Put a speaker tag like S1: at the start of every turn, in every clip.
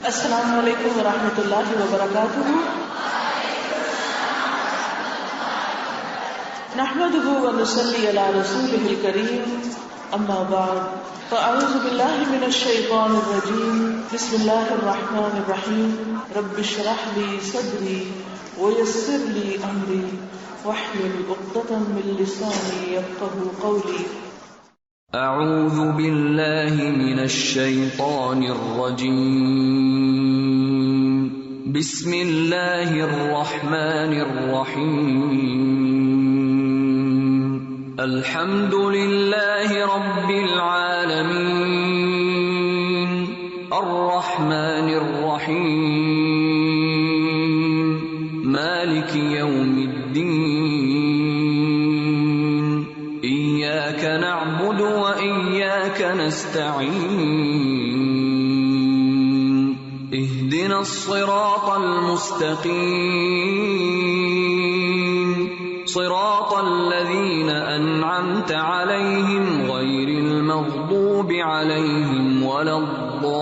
S1: السلام علیکم ورحمۃ اللہ وبرکاتہ. نحمده ونصلي على رسوله الكريم. اما بعد فاعوذ بالله من الشيطان الرجيم. بسم الله الرحمن الرحيم. رب اشرح لي صدري ويسر لي امري واحلل عقدة من لساني يفقهوا قولي.
S2: اعوذ باللہ من الشیطان الرجیم. بسم اللہ الرحمن الرحیم. الحمد للہ رب العالمین الرحمن الرحیم مالک یوم الدین. ایاک نعبد وإياك نستعين. اهدنا الصراط المستقيم صراط الذين أنعمت عليهم غير المغضوب عليهم ولا الضالين.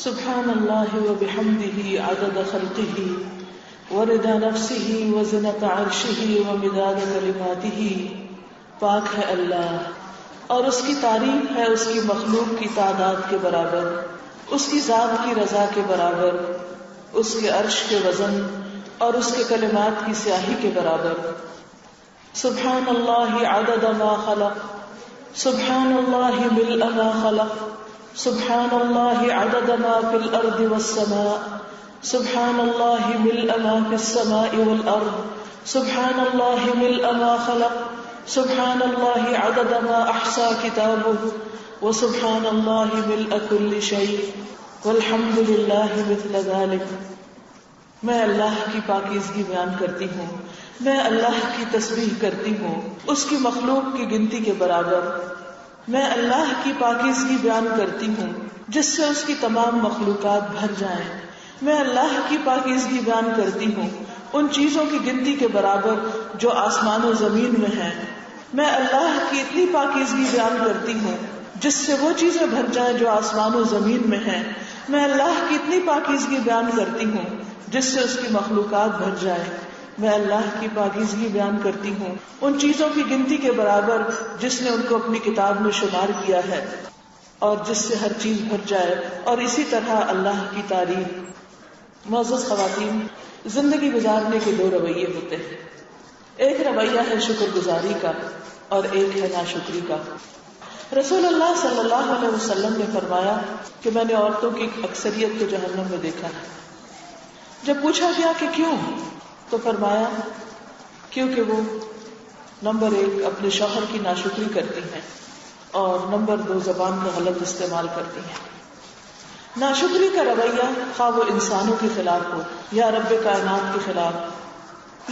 S1: سبحان اللہ وبحمدہ عدد خلقہ ورضا نفسہ وزنۃ عرشہ ومداد کلماتہ. پاک ہے اللہ اور اس کی تعریف ہے اس کی مخلوق کی تعداد کے برابر، اس کی ذات کی رضا کے برابر، اس کے عرش کے وزن اور اس کے کلمات کی سیاہی کے برابر. سبحان اللہ عدد ما خلق، سبحان اللہ ملء ما خلق، سبحان اللہ عدد ما فی الارض والسماء، سبحان اللہ ملء ما فی السماء والارض، سبحان اللہ ملء ما خلق، سبحان اللہ عدد ما احصى کتابہ، وسبحان اللہ ملء کل شیء، والحمد للہ مثل ذلک. میں اللہ کی پاکیزگی بیان کرتی ہوں، میں اللہ کی تسبیح کرتی ہوں اس کی مخلوق کی گنتی کے برابر. میں اللہ کی پاکیزگی بیان کرتی ہوں جس سے اس کی تمام مخلوقات بھر جائیں. میں اللہ کی پاکیزگی بیان کرتی ہوں ان چیزوں کی گنتی کے برابر جو آسمان و زمین میں ہیں. میں اللہ کی اتنی پاکیزگی بیان کرتی ہوں جس سے وہ چیزیں بھر جائیں جو آسمان و زمین میں ہیں. میں اللہ کی اتنی پاکیزگی بیان کرتی ہوں جس سے اس کی مخلوقات بھر جائیں. میں اللہ کی پاکیزگی بیان کرتی ہوں ان چیزوں کی گنتی کے برابر جس نے ان کو اپنی کتاب میں شمار کیا ہے اور جس سے ہر چیز بھر جائے. اور اسی طرح اللہ کی تعریف. معزز خواتین، زندگی گزارنے کے دو رویے ہوتے ہیں. ایک رویہ ہے شکر گزاری کا اور ایک ہے ناشکری کا. رسول اللہ صلی اللہ علیہ وسلم نے فرمایا کہ میں نے عورتوں کی اکثریت کو جہنم میں دیکھا ہے. جب پوچھا گیا کہ کیوں، تو فرمایا کیونکہ وہ نمبر 1 اپنے شوہر کی ناشکری کرتی ہیں اور نمبر 2 زبان کا غلط استعمال کرتی ہیں. ناشکری کا رویہ خواہ وہ انسانوں کے خلاف ہو یا رب کائنات کے خلاف،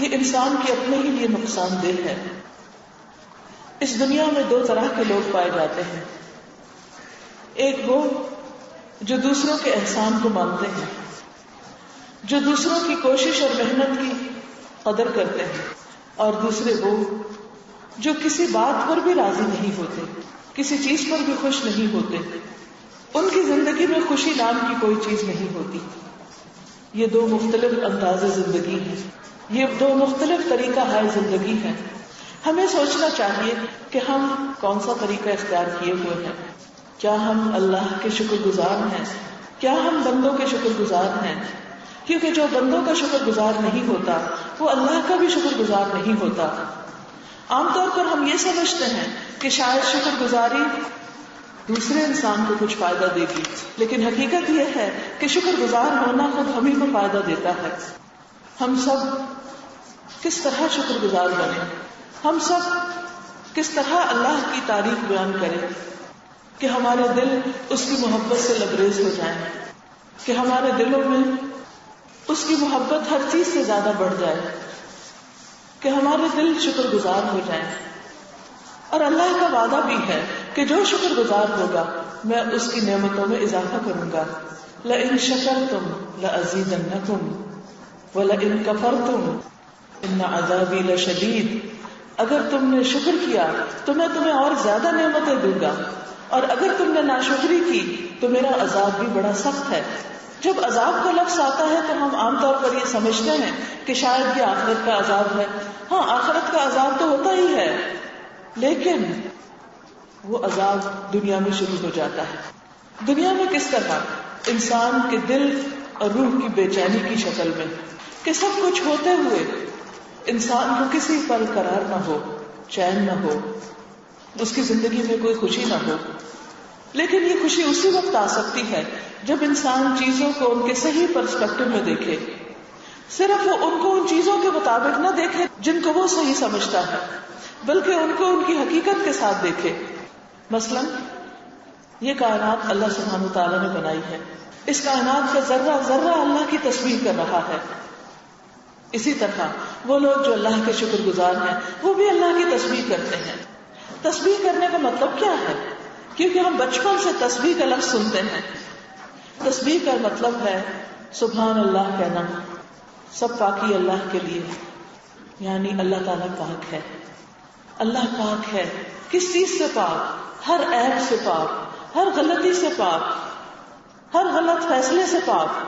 S1: یہ انسان کے اپنے ہی لیے نقصان دہ ہے. اس دنیا میں 2 طرح کے لوگ پائے جاتے ہیں. ایک وہ جو دوسروں کے احسان کو مانتے ہیں، جو دوسروں کی کوشش اور محنت کی قدر کرتے ہیں، اور دوسرے وہ جو کسی بات پر بھی راضی نہیں ہوتے، کسی چیز پر بھی خوش نہیں ہوتے. ان کی زندگی میں خوشی نام کی کوئی چیز نہیں ہوتی. یہ 2 مختلف انداز زندگی ہیں، یہ 2 مختلف طریقہ ہے زندگی ہے. ہمیں سوچنا چاہیے کہ ہم کون سا طریقہ اختیار کیے ہوئے ہیں. کیا ہم اللہ کے شکر گزار ہیں؟ کیا ہم بندوں کے شکر گزار ہیں؟ کیونکہ جو بندوں کا شکر گزار نہیں ہوتا وہ اللہ کا بھی شکر گزار نہیں ہوتا. عام طور پر ہم یہ سمجھتے ہیں کہ شاید شکر گزاری دوسرے انسان کو کچھ فائدہ دے گی، لیکن حقیقت یہ ہے کہ شکر گزار ہونا خود ہم ہی کو فائدہ دیتا ہے. ہم سب کس طرح شکر گزار بنیں، ہم سب کس طرح اللہ کی تعریف بیان کریں کہ ہمارے دل اس کی محبت سے لبریز ہو جائیں، کہ ہمارے دلوں میں اس کی محبت ہر چیز سے زیادہ بڑھ جائے، کہ ہمارے دل شکر گزار ہو جائیں. اور اللہ کا وعدہ بھی ہے کہ جو شکر گزار ہوگا میں اس کی نعمتوں میں اضافہ کروں گا. لئن شکرتم لأزیدنکم وَلَئِن كَفَرْتُمْ إِنَّ عَذَابِي لَشَدِيدٌ. اگر تم نے شکر کیا تو میں تمہیں اور زیادہ نعمتیں دوں گا، اور اگر تم نے ناشکری کی تو میرا عذاب بھی بڑا سخت ہے. جب عذاب کا لفظ آتا ہے تو ہم عام طور پر یہ سمجھتے ہیں کہ شاید یہ آخرت کا عذاب ہے. ہاں، آخرت کا عذاب تو ہوتا ہی ہے، لیکن وہ عذاب دنیا میں شروع ہو جاتا ہے. دنیا میں کس طرح؟ انسان کے دل اور روح کی بے چینی کی شکل میں، کہ سب کچھ ہوتے ہوئے انسان کو کسی پر قرار نہ ہو، چین نہ ہو، اس کی زندگی میں کوئی خوشی نہ ہو. لیکن یہ خوشی اسی وقت آ سکتی ہے جب انسان چیزوں کو ان کے صحیح پرسپیکٹو میں دیکھے، صرف وہ ان کو ان چیزوں کے مطابق نہ دیکھے جن کو وہ صحیح سمجھتا ہے، بلکہ ان کو ان کی حقیقت کے ساتھ دیکھے. مثلا یہ کائنات اللہ سبحانہ وتعالیٰ نے بنائی ہے، اس کائنات کا ذرہ ذرہ اللہ کی تسبیح کر رہا ہے. اسی طرح وہ لوگ جو اللہ کے شکر گزار ہیں وہ بھی اللہ کی تسبیح کرتے ہیں. تسبیح کرنے کا مطلب کیا ہے؟ کیونکہ ہم بچپن سے تسبیح کا لفظ سنتے ہیں. تسبیح کا مطلب ہے سبحان اللہ کہنا، سب پاکی اللہ کے لیے، یعنی اللہ تعالیٰ پاک ہے. اللہ پاک ہے، کس چیز سے پاک؟ ہر عیب سے پاک، ہر غلطی سے پاک، ہر غلط فیصلے سے پاک.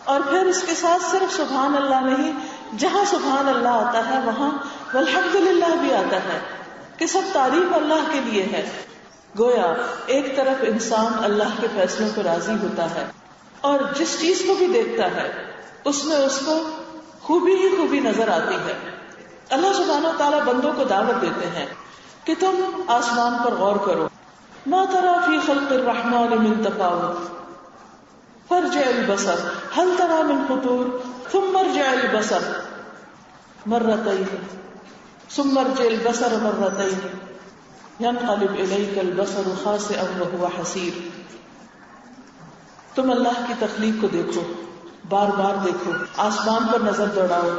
S1: اور پھر اس کے ساتھ صرف سبحان اللہ نہیں، جہاں سبحان اللہ آتا ہے وہاں والحمدللہ بھی آتا ہے کہ سب تعریف اللہ کے لیے ہے. گویا ایک طرف انسان اللہ کے فیصلوں پر راضی ہوتا ہے اور جس چیز کو بھی دیکھتا ہے اس میں اس کو خوبی ہی خوبی نظر آتی ہے. اللہ سبحانہ وتعالیٰ بندوں کو دعوت دیتے ہیں کہ تم آسمان پر غور کرو. ما تری فی خلق الرحمن من تفاوت فارجع البصر هل ترى من فطور ثم ارجع البصر مرتين ثم ارجع البصر مرتين ينقلب اليك البصر خاسئا وهو حسير. تم اللہ کی تخلیق کو دیکھو، بار بار دیکھو، آسمان پر نظر دوڑاؤ،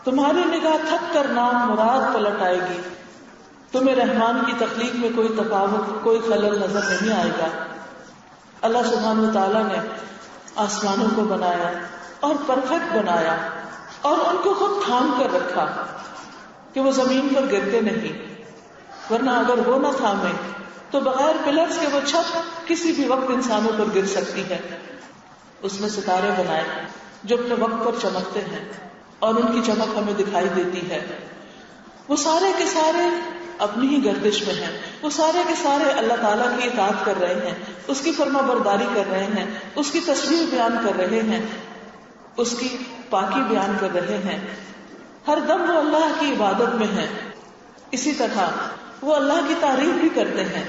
S1: تمہاری نگاہ تھک کر نام مراد پلٹ آئے گی. تمہیں رحمان کی تخلیق میں کوئی تفاوت، کوئی خلل نظر نہیں آئے گا. اللہ سبحانہ وتعالیٰ نے آسمانوں کو بنایا اور پرفیکٹ بنایا اور ان کو خود تھام کر رکھا کہ وہ زمین پر گرتے نہیں، ورنہ اگر وہ نہ تھامے تو بغیر پلرز کے وہ چھت کسی بھی وقت انسانوں پر گر سکتی ہے. اس نے ستارے بنائے جو اپنے وقت پر چمکتے ہیں اور ان کی چمک ہمیں دکھائی دیتی ہے. وہ سارے کے سارے اپنی ہی گردش میں ہیں، وہ سارے کے سارے اللہ تعالیٰ کی اطاعت کر رہے ہیں، اس کی فرما برداری کر رہے ہیں، اس کی تصویر بیان کر رہے ہیں، اس کی پاکی بیان کر رہے ہیں. ہر دم وہ اللہ کی عبادت میں ہیں. اسی طرح وہ اللہ کی تعریف بھی کرتے ہیں،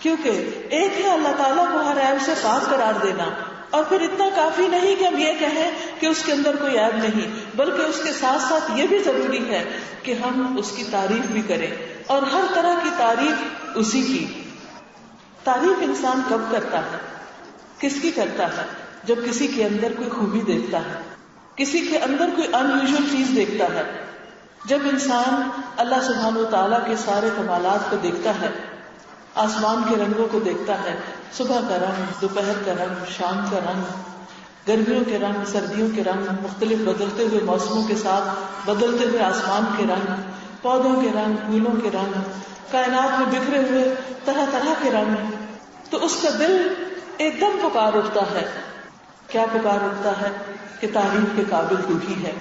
S1: کیونکہ ایک ہے اللہ تعالیٰ کو ہر عیب سے پاک قرار دینا، اور پھر اتنا کافی نہیں کہ ہم یہ کہیں کہ اس کے اندر کوئی عیب نہیں، بلکہ اس کے ساتھ ساتھ یہ بھی ضروری ہے کہ ہم اس کی تعریف بھی کریں، اور ہر طرح کی تعریف اسی کی. تعریف انسان کب کرتا ہے؟ کس کی کرتا ہے؟ جب کسی کے اندر کوئی خوبی دیکھتا ہے، کسی کے اندر کوئی ان یوزول چیز دیکھتا ہے. جب انسان اللہ سبحانہ وتعالیٰ کے سارے کمالات کو دیکھتا ہے، آسمان کے رنگوں کو دیکھتا ہے، صبح کا رنگ، دوپہر کا رنگ، شام کا رنگ، گرمیوں کے رنگ، سردیوں کے رنگ، مختلف بدلتے ہوئے موسموں کے ساتھ بدلتے ہوئے آسمان کے رنگ، پودوں کے رنگ، پھولوں کے رنگ، کائنات میں بکھرے ہوئے طرح طرح کے رنگ، تو اس کا دل ایک دم پکار اٹھتا ہے. کیا پکار اٹھتا ہے؟ کہ تعریف کے قابل تو ہی ہے.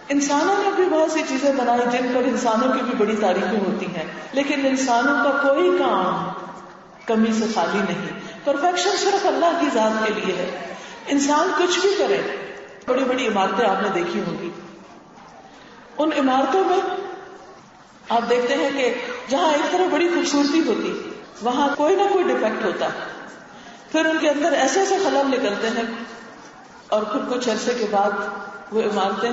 S1: انسانوں نے بھی بہت سی چیزیں بنائی جن پر انسانوں کی بھی بڑی تعریفیں ہوتی ہیں، لیکن انسانوں کا کوئی کام کمی سے خالی نہیں. پرفیکشن صرف اللہ کی ذات کے لیے ہے. انسان کچھ بھی کرے، بڑی بڑی عمارتیں آپ نے دیکھی ہوں گی، ان عمارتوں میں آپ دیکھتے ہیں کہ جہاں ایک طرف بڑی خوبصورتی ہوتی وہاں کوئی نہ کوئی ڈیفیکٹ ہوتا، پھر ان کے اندر ایسے ایسے خلل نکلتے ہیں اور پھر کچھ عرصے کے بعد وہ عمارتیں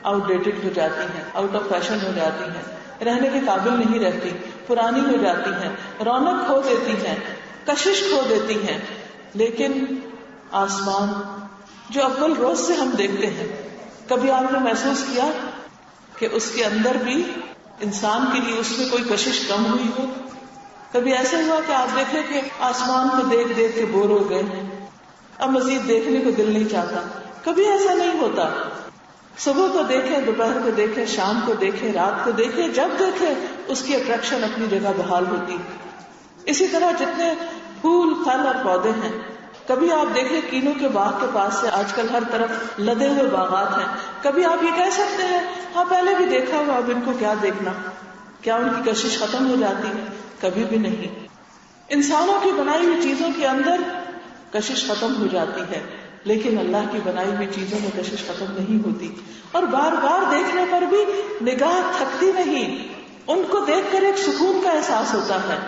S1: آؤٹ ڈیٹڈ ہو جاتی ہیں، آؤٹ آف فیشن ہو جاتی ہیں، رہنے کے قابل نہیں رہتی، پرانی ہو جاتی ہیں، رونق کھو دیتی ہیں، کشش کھو دیتی ہیں. لیکن آسمان جو اول روز سے ہم دیکھتے ہیں، کبھی آپ نے محسوس کیا کہ اس کے اندر بھی انسان کے لیے اس میں کوئی کشش کم ہوئی ہو؟ کبھی ایسا ہوا کہ آپ دیکھیں کہ آسمان کو دیکھ دیکھ کے بور ہو گئے، اب مزید دیکھنے کو دل نہیں چاہتا؟ کبھی ایسا نہیں ہوتا. صبح کو دیکھیں، دوپہر کو دیکھیں، شام کو دیکھیں، رات کو دیکھیں، جب دیکھیں اس کی اٹریکشن اپنی جگہ بحال ہوتی ہے۔ اسی طرح جتنے پھول، پھل اور پودے ہیں، کبھی آپ دیکھیں کینوں کے باغ کے پاس سے آج کل ہر طرف لدے ہوئے باغات ہیں، کبھی آپ یہ کہہ سکتے ہیں ہاں پہلے بھی دیکھا ہوا، اب ان کو کیا دیکھنا؟ کیا ان کی کشش ختم ہو جاتی ہے؟ کبھی بھی نہیں۔ انسانوں کی بنائی ہوئی چیزوں کے اندر کشش ختم ہو جاتی ہے، لیکن اللہ کی بنائی ہوئی چیزوں میں کشش ختم نہیں ہوتی، اور بار بار دیکھنے پر بھی نگاہ تھکتی نہیں، ان کو دیکھ کر ایک سکون کا احساس ہوتا ہے۔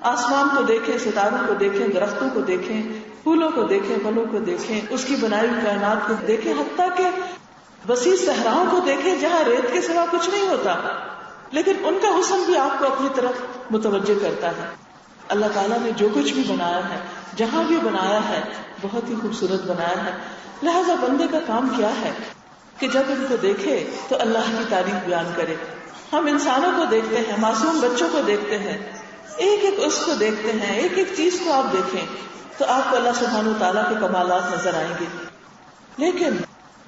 S1: آسمان کو دیکھیں، ستاروں کو دیکھیں، درختوں کو دیکھیں، پھولوں کو دیکھیں، پھلوں کو دیکھیں، اس کی بنائی ہوئی کائنات کو دیکھیں، حتیٰ کہ وسیع صحراؤں کو دیکھیں جہاں ریت کے سوا کچھ نہیں ہوتا، لیکن ان کا حسن بھی آپ کو اپنی طرف متوجہ کرتا ہے۔ اللہ تعالیٰ نے جو کچھ بھی بنایا ہے، جہاں بھی بنایا ہے، بہت ہی خوبصورت بنایا ہے۔ لہذا بندے کا کام کیا ہے کہ جب ان کو دیکھے تو اللہ کی تعریف بیان کرے۔ ہم انسانوں کو دیکھتے ہیں، معصوم بچوں کو دیکھتے ہیں، ایک ایک اس کو دیکھتے ہیں، ایک ایک چیز کو آپ دیکھیں تو آپ کو اللہ سبحانہ وتعالیٰ کے کمالات نظر آئیں گے۔ لیکن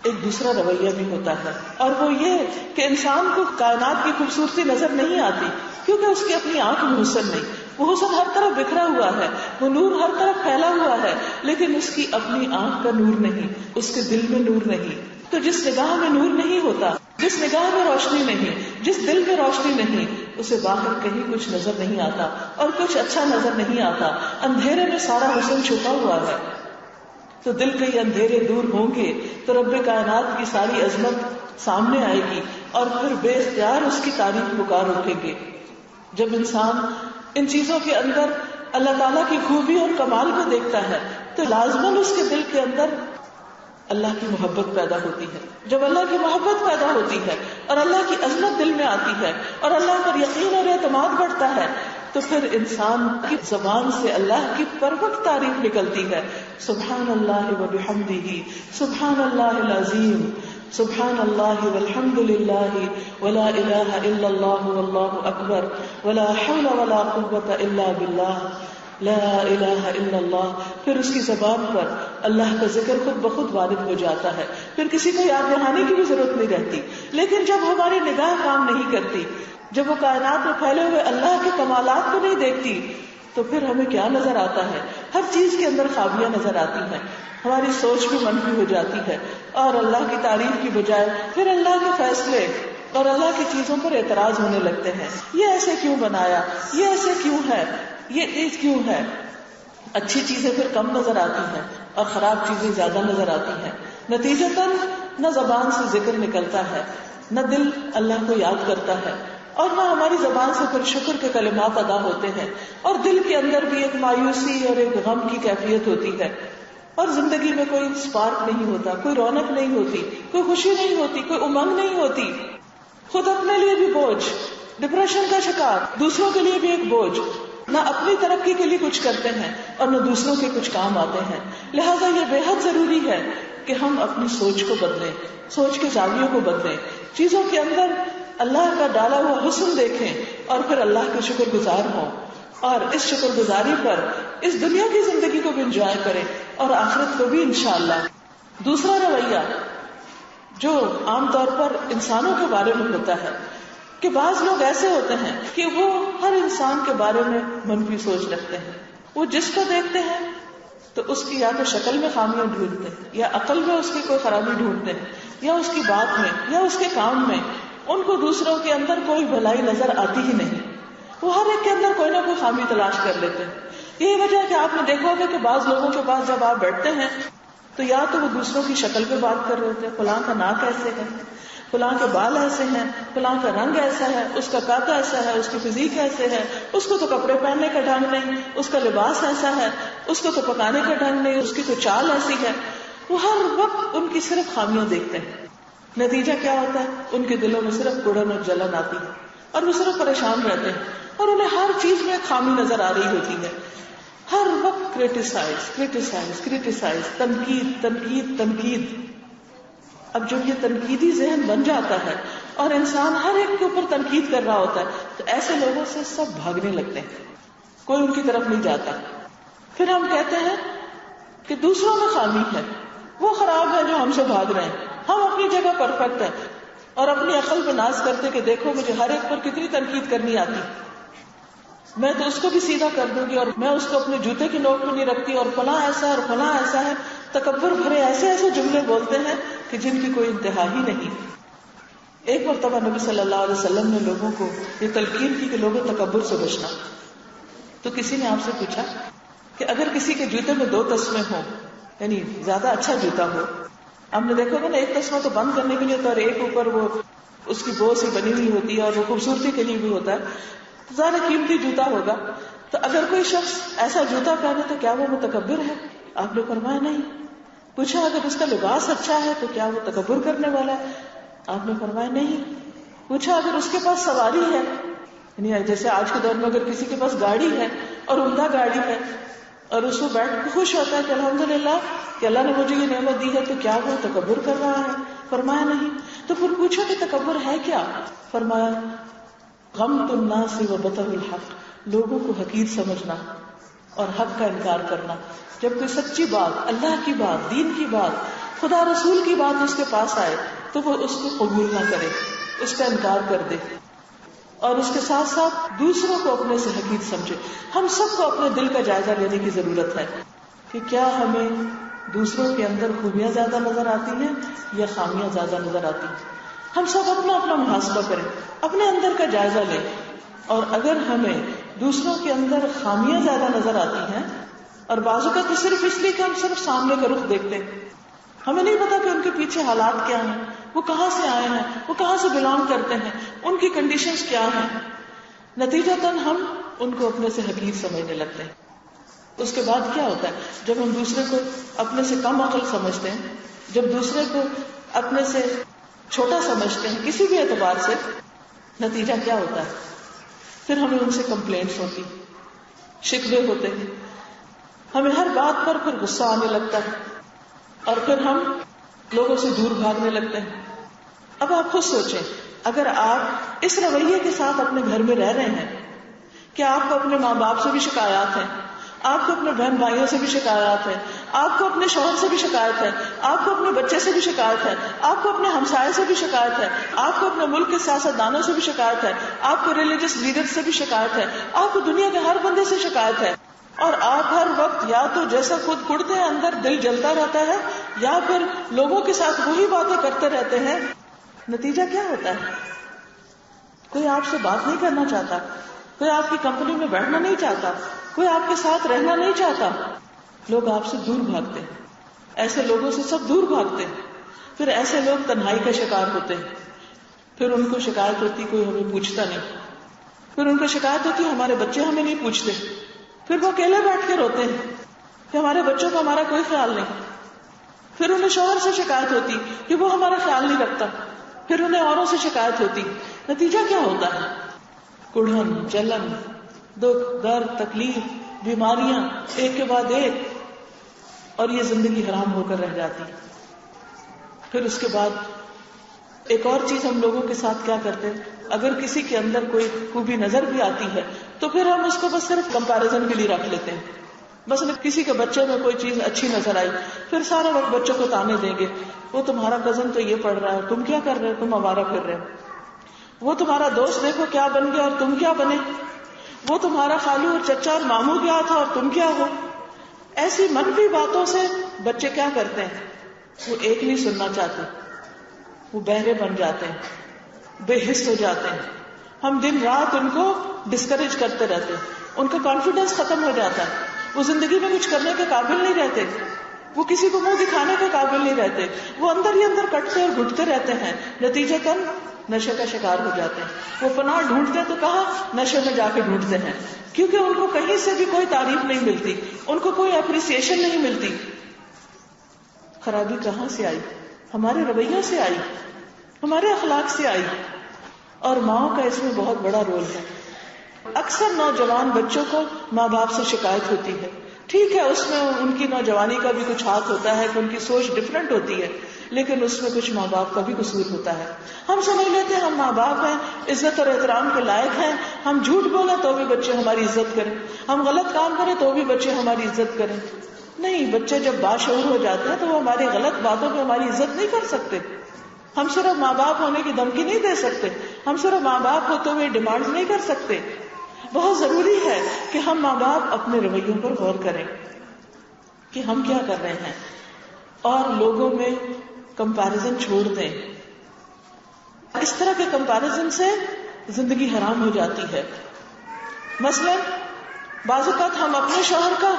S1: ایک دوسرا رویہ بھی ہوتا ہے، اور وہ یہ کہ انسان کو کائنات کی خوبصورتی نظر نہیں آتی کیونکہ اس کی اپنی آنکھ میں حسن نہیں، وہ حسن ہر طرف بکھرا ہوا ہے، وہ نور ہر طرف پھیلا ہوا ہے، لیکن اس کی اپنی آنکھ کا نور نہیں، اس کے دل میں نور نہیں۔ تو جس نگاہ میں نور نہیں ہوتا، جس نگاہ میں روشنی نہیں، جس دل میں روشنی نہیں، اسے باہر کہیں کچھ نظر نہیں آتا اور کچھ اچھا نظر نہیں آتا۔ اندھیرے میں سارا حسن چھپا ہوا ہے، تو دل کے یہ اندھیرے دور ہوں گے تو رب کائنات کی ساری عظمت سامنے آئے گی، اور پھر بے اختیار اس کی تعریف پکار اٹھیں گے۔ جب انسان ان چیزوں کے اندر اللہ تعالیٰ کی خوبی اور کمال کو دیکھتا ہے تو لازماً اس کے دل کے اندر اللہ کی محبت پیدا ہوتی ہے۔ جب اللہ کی محبت پیدا ہوتی ہے اور اللہ کی عظمت دل میں آتی ہے اور اللہ پر یقین اور اعتماد بڑھتا ہے تو پھر انسان کی زبان سے اللہ کی پروقت تعریف نکلتی ہے۔ سبحان اللہ و بحمدہ، سبحان اللہ العظیم، سبحان اللہ والحمد للہ ولا الہ الا اللہ واللہ اکبر ولا حول ولا قوة الا باللہ، لا الہ الا اللہ۔ پھر اس کی زبان پر اللہ کا ذکر خود بخود وارد ہو جاتا ہے، پھر کسی کو یاد دہانے کی بھی ضرورت نہیں رہتی۔ لیکن جب ہماری نگاہ کام نہیں کرتی، جب وہ کائنات میں پھیلے ہوئے اللہ کے کمالات کو نہیں دیکھتی، تو پھر ہمیں کیا نظر آتا ہے؟ ہر چیز کے اندر خامیاں نظر آتی ہیں، ہماری سوچ بھی منفی ہو جاتی ہے، اور اللہ کی تعریف کی بجائے پھر اللہ کے فیصلے اور اللہ کی چیزوں پر اعتراض ہونے لگتے ہیں۔ یہ ایسے کیوں بنایا؟ یہ ایسے کیوں ہے؟ یہ چیز کیوں ہے؟ اچھی چیزیں پھر کم نظر آتی ہیں اور خراب چیزیں زیادہ نظر آتی ہیں۔ نتیجتاً نہ زبان سے ذکر نکلتا ہے، نہ دل اللہ کو یاد کرتا ہے، اور نہ ہماری زبان سے پھر شکر کے کلمات ادا ہوتے ہیں، اور دل کے اندر بھی ایک مایوسی اور ایک غم کی کیفیت ہوتی ہے، اور زندگی میں کوئی سپارک نہیں ہوتا، کوئی رونق نہیں ہوتی، کوئی خوشی نہیں ہوتی، کوئی امنگ نہیں ہوتی۔ خود اپنے لیے بھی بوجھ، ڈپریشن کا شکار، دوسروں کے لیے بھی ایک بوجھ، نہ اپنی ترقی کے لیے کچھ کرتے ہیں اور نہ دوسروں کے کچھ کام آتے ہیں۔ لہذا یہ بے حد ضروری ہے کہ ہم اپنی سوچ کو بدلیں، سوچ کے زاویوں کو بدلیں، چیزوں کے اندر اللہ کا ڈالا ہوا حسن دیکھیں اور پھر اللہ کے شکر گزار ہوں، اور اس شکر گزاری پر اس دنیا کی زندگی کو بھی انجوائے کریں اور آخرت کو بھی انشاءاللہ۔ دوسرا رویہ جو عام طور پر انسانوں کے بارے میں ہوتا ہے کہ بعض لوگ ایسے ہوتے ہیں کہ وہ ہر انسان کے بارے میں منفی سوچ رکھتے ہیں، وہ جس کو دیکھتے ہیں تو اس کی یا تو شکل میں خامیاں ڈھونڈتے ہیں، یا عقل میں اس کی کوئی خرابی ڈھونڈتے ہیں، یا اس کی بات میں، یا اس کے کام میں۔ ان کو دوسروں کے اندر کوئی بھلائی نظر آتی ہی نہیں، وہ ہر ایک کے اندر کوئی نہ کوئی خامی تلاش کر لیتے ہیں۔ یہی وجہ ہے کہ آپ نے دیکھا ہوگا کہ بعض لوگوں کے پاس جب آپ بیٹھتے ہیں تو یا تو وہ دوسروں کی شکل پہ بات کر رہے ہوتے ہیں، فلاں کا ناک ایسے ہے، فلاں کے بال ایسے ہیں، فلاں کا رنگ ایسا ہے، اس کا قد ایسا ہے، اس کی فزیک ایسے ہے، اس کو تو کپڑے پہننے کا ڈھنگ نہیں، اس کا لباس ایسا ہے، اس کو تو پکانے کا ڈھنگ نہیں، اس کی تو چال ایسی ہے۔ وہ ہر وقت ان کی صرف خامیاں دیکھتے ہیں۔ نتیجہ کیا ہوتا ہے؟ ان کے دلوں میں صرف گڑن اور جلن آتی ہے، اور وہ صرف پریشان رہتے ہیں، اور انہیں ہر چیز میں خامی نظر آ رہی ہوتی ہے۔ ہر وقت کریٹیسائز، تنقید۔ اب جب یہ تنقیدی ذہن بن جاتا ہے اور انسان ہر ایک کے اوپر تنقید کر رہا ہوتا ہے تو ایسے لوگوں سے سب بھاگنے لگتے ہیں، کوئی ان کی طرف نہیں جاتا۔ پھر ہم کہتے ہیں کہ دوسروں میں خامی ہے، وہ خراب ہے جو ہم سے بھاگ رہے ہیں، ہم اپنی جگہ پرفیکٹ ہیں اور اپنی عقل پہ ناز کرتے کہ دیکھو مجھے ہر ایک پر کتنی تنقید کرنی آتی، میں تو اس کو بھی سیدھا کر دوں گی اور میں اس کو اپنے جوتے کی نوک میں نہیں رکھتی، اور فلاں ایسا ہے اور فلاں ایسا ہے. تکبر بھرے ایسے ایسے جملے بولتے ہیں کہ جن کی کوئی انتہا ہی نہیں. ایک مرتبہ نبی صلی اللہ علیہ وسلم نے لوگوں کو یہ تلقین کی کہ لوگوں تکبر سے بچنا. تو کسی نے آپ سے پوچھا کہ اگر کسی کے جوتے میں 2 تسمے ہوں، یعنی زیادہ اچھا جوتا ہو، آپ نے دیکھا ہوگا نا ایک تسمہ تو بند کرنے کے لیے ہوتا ہے اور ایک اوپر وہ اس کی بو سے بنی ہوئی ہوتی ہے اور وہ خوبصورتی کے لیے بھی ہوتا ہے، تو زیادہ قیمتی جوتا ہوگا. تو اگر کوئی شخص ایسا جوتا پہنے تو کیا وہ متکبر ہے؟ آپ نے فرمایا نہیں. پوچھا اگر اس کا لباس اچھا ہے تو کیا وہ تکبر کرنے والا ہے؟ آپ نے فرمایا نہیں. پوچھا اگر اس کے پاس سواری ہے، یعنی جیسے آج کے دور میں اگر کسی کے پاس گاڑی ہے اور عمدہ گاڑی ہے اور اس کو بیٹھ کے خوش ہوتا ہے کہ الحمدللہ کہ اللہ نے مجھے یہ نعمت دی ہے، تو کیا وہ تکبر کر رہا ہے؟ فرمایا نہیں. تو پھر پوچھا کہ تکبر ہے کیا؟ فرمایا غمط الناس وبطر الحق، لوگوں کو حقیر سمجھنا اور حق کا انکار کرنا. جب کوئی سچی بات، اللہ کی بات، دین کی بات، خدا رسول کی بات اس کے پاس آئے تو وہ اس کو قبول نہ کرے، اس کا انکار کر دے، اور اس کے ساتھ ساتھ دوسروں کو اپنے سے حقیر سمجھے. ہم سب کو اپنے دل کا جائزہ لینے کی ضرورت ہے کہ کیا ہمیں دوسروں کے اندر خوبیاں زیادہ نظر آتی ہیں یا خامیاں زیادہ نظر آتی ہیں. ہم سب اپنا اپنا محاسبہ کریں، اپنے اندر کا جائزہ لیں، اور اگر ہمیں دوسروں کے اندر خامیاں زیادہ نظر آتی ہیں، اور بعض اوقات تو صرف اس لیے کہ ہم صرف سامنے کا رخ دیکھتے ہیں، ہمیں نہیں پتا کہ ان کے پیچھے حالات کیا ہیں، وہ کہاں سے آئے ہیں، وہ کہاں سے بلانگ کرتے ہیں، ان کی کنڈیشنز کیا ہیں، نتیجتاً ہم ان کو اپنے سے حقیر سمجھنے لگتے ہیں. اس کے بعد کیا ہوتا ہے؟ جب ہم دوسرے کو اپنے سے کم عقل سمجھتے ہیں، جب دوسرے کو اپنے سے چھوٹا سمجھتے ہیں کسی بھی اعتبار سے، نتیجہ کیا ہوتا ہے؟ پھر ہمیں ان سے کمپلینٹس ہوتی، شکوے ہوتے ہیں، ہمیں ہر بات پر پھر غصہ آنے لگتا ہے اور پھر ہم لوگوں سے دور بھاگنے لگتے ہیں. اب آپ خود سوچیں، اگر آپ اس رویے کے ساتھ اپنے گھر میں رہ رہے ہیں کہ آپ کو اپنے ماں باپ سے بھی شکایات ہیں، آپ کو اپنے بہن بھائیوں سے بھی شکایات ہے، آپ کو اپنے شوہر سے بھی شکایت ہے، آپ کو اپنے بچے سے بھی شکایت ہے، آپ کو اپنے ہمسائے سے بھی شکایت ہے، آپ کو اپنے ملک کے سیاستدانوں سے بھی شکایت ہے، آپ کو ریلیجس لیڈر سے بھی شکایت ہے، آپ کو دنیا کے ہر بندے سے شکایت ہے، اور آپ ہر وقت یا تو جیسا خود کڑتے ہیں اندر دل جلتا رہتا ہے، یا پھر لوگوں کے ساتھ وہی باتیں کرتے رہتے ہیں. نتیجہ کیا ہوتا ہے؟ کوئی آپ سے بات نہیں کرنا چاہتا، کوئی آپ کی کمپنی میں بیٹھنا نہیں چاہتا، کوئی آپ کے ساتھ رہنا نہیں چاہتا. لوگ آپ سے دور بھاگتے ہیں، ایسے لوگوں سے سب دور بھاگتے ہیں. پھر ایسے لوگ تنہائی کا شکار ہوتے ہیں، پھر ان کو شکایت ہوتی کوئی ہمیں پوچھتا نہیں، پھر ان کو شکایت ہوتی ہمارے بچے ہمیں نہیں پوچھتے، پھر وہ اکیلے بیٹھ کے روتے ہیں کہ ہمارے بچوں کا ہمارا کوئی خیال نہیں. پھر انہیں شوہر سے شکایت ہوتی کہ وہ ہمارا خیال نہیں رکھتا، پھر انہیں اوروں سے شکایت ہوتی. نتیجہ کیا ہوتا ہے؟ کڑھن، جلن، دکھ، درد، تکلیف، بیماریاں ایک کے بعد ایک، اور یہ زندگی حرام ہو کر رہ جاتی. پھر اس کے بعد ایک اور چیز ہم لوگوں کے ساتھ کیا کرتے ہیں، اگر کسی کے اندر کوئی خوبی نظر بھی آتی ہے تو پھر ہم اس کو بس صرف کمپیریزن کے لیے رکھ لیتے ہیں. بس کسی کے بچے میں کوئی چیز اچھی نظر آئی، پھر سارا وقت بچوں کو تانے دیں گے، وہ تمہارا کزن تو یہ پڑھ رہا ہے، تم کیا کر رہے ہو، تم آوارہ پھر رہے ہو، وہ تمہارا دوست دیکھو کیا بن گیا اور تم کیا بنے، وہ تمہارا خالو اور چچا اور ماموں کیا تھا اور تم کیا ہو. ایسی منفی باتوں سے بچے کیا کرتے ہیں؟ وہ ایک نہیں سننا چاہتے، وہ بہرے بن جاتے ہیں، بے حس ہو جاتے ہیں. ہم دن رات ان کو ڈسکریج کرتے رہتے ہیں، ان کا کانفیڈنس ختم ہو جاتا ہے، وہ زندگی میں کچھ کرنے کے قابل نہیں رہتے، وہ کسی کو منہ دکھانے کے قابل نہیں رہتے، وہ اندر ہی اندر کٹتے اور گھٹتے رہتے ہیں. نتیجتاً نشے کا شکار ہو جاتے ہیں. وہ پناہ ڈھونڈتے تو کہاں، نشے میں جا کے ڈھونڈتے ہیں، کیونکہ ان کو کہیں سے بھی کوئی تعریف نہیں ملتی، ان کو کوئی اپریسیشن نہیں ملتی. خرابی کہاں سے آئی؟ ہمارے رویوں سے آئی، ہمارے اخلاق سے آئی، اور ماؤں کا اس میں بہت بڑا رول ہے. اکثر نوجوان بچوں کو ماں باپ سے شکایت ہوتی ہے، ٹھیک ہے اس میں ان کی نوجوانی کا بھی کچھ ہاتھ ہوتا ہے کہ ان کی سوچ ڈفرینٹ ہوتی ہے، لیکن اس میں کچھ ماں باپ کا بھی قصور ہوتا ہے. ہم سمجھ لیتے ہیں ہم ماں باپ ہیں، عزت اور احترام کے لائق ہیں، ہم جھوٹ بولیں تو بھی بچے ہماری عزت کریں، ہم غلط کام کریں تو بھی بچے ہماری عزت کریں. نہیں، بچے جب باشعور ہو جاتے ہیں تو وہ ہماری غلط باتوں پہ ہماری عزت نہیں کر سکتے. ہم صرف ماں باپ ہونے کی دھمکی نہیں دے سکتے، ہم صرف ماں باپ ہوتے ہوئے ڈیمانڈ نہیں کر سکتے. بہت ضروری ہے کہ ہم ماں باپ اپنے رویوں پر غور کریں کہ ہم کیا کر رہے ہیں، اور لوگوں میں کمپیرزن چھوڑ دیں. اس طرح کے کمپیرزن سے زندگی حرام ہو جاتی ہے. مثلا بعض اوقات ہم اپنے شوہر کا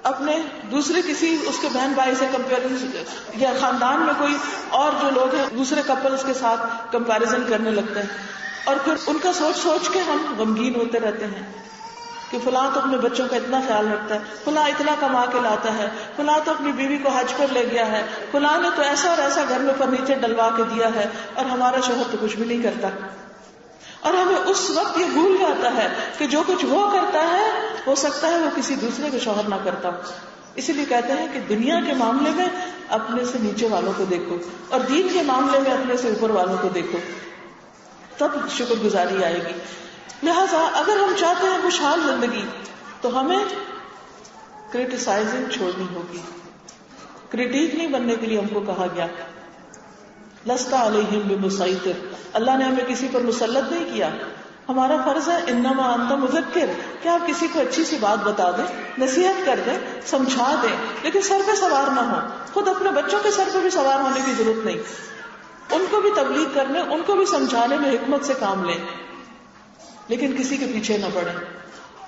S1: اپنے دوسرے کسی اس کے بہن بھائی سے کمپیرزن، یا خاندان میں کوئی اور جو لوگ ہیں دوسرے کپلز کے ساتھ کمپیرزن کرنے لگتے ہیں، اور پھر ان کا سوچ سوچ کے ہم غمگین ہوتے رہتے ہیں کہ فلاں تو اپنے بچوں کا اتنا خیال رکھتا ہے، فلاں اتنا کما کے لاتا ہے، فلاں تو اپنی بیوی کو حج پر لے گیا ہے، فلاں نے تو ایسا اور ایسا گھر میں فرنیچر ڈلوا کے دیا ہے، اور ہمارا شوہر تو کچھ بھی نہیں کرتا. اور ہمیں اس وقت یہ بھول جاتا ہے کہ جو کچھ وہ کرتا ہے ہو سکتا ہے وہ کسی دوسرے کے شوہر نہ کرتا. اسی لیے کہتے ہیں کہ دنیا کے معاملے میں اپنے سے نیچے والوں کو دیکھو، اور دین کے معاملے میں اپنے سے اوپر والوں کو دیکھو، تب شکر گزاری آئے گی. لہذا اگر ہم چاہتے ہیں خوشحال زندگی تو ہمیں کرٹیسائزنگ چھوڑنی ہوگی. کریٹیک نہیں بننے کے لیے ہم کو کہا گیا. لست علیہم بمسیطر، اللہ نے ہمیں کسی پر مسلط نہیں کیا. ہمارا فرض ہے انما انت مذکر، کہ آپ کسی کو اچھی سی بات بتا دیں، نصیحت کر دیں، سمجھا دیں، لیکن سر پہ سوار نہ ہو. خود اپنے بچوں کے سر پہ بھی سوار ہونے کی ضرورت نہیں. ان کو بھی تبلیغ کرنے، ان کو بھی سمجھانے میں حکمت سے کام لیں، لیکن کسی کے پیچھے نہ پڑیں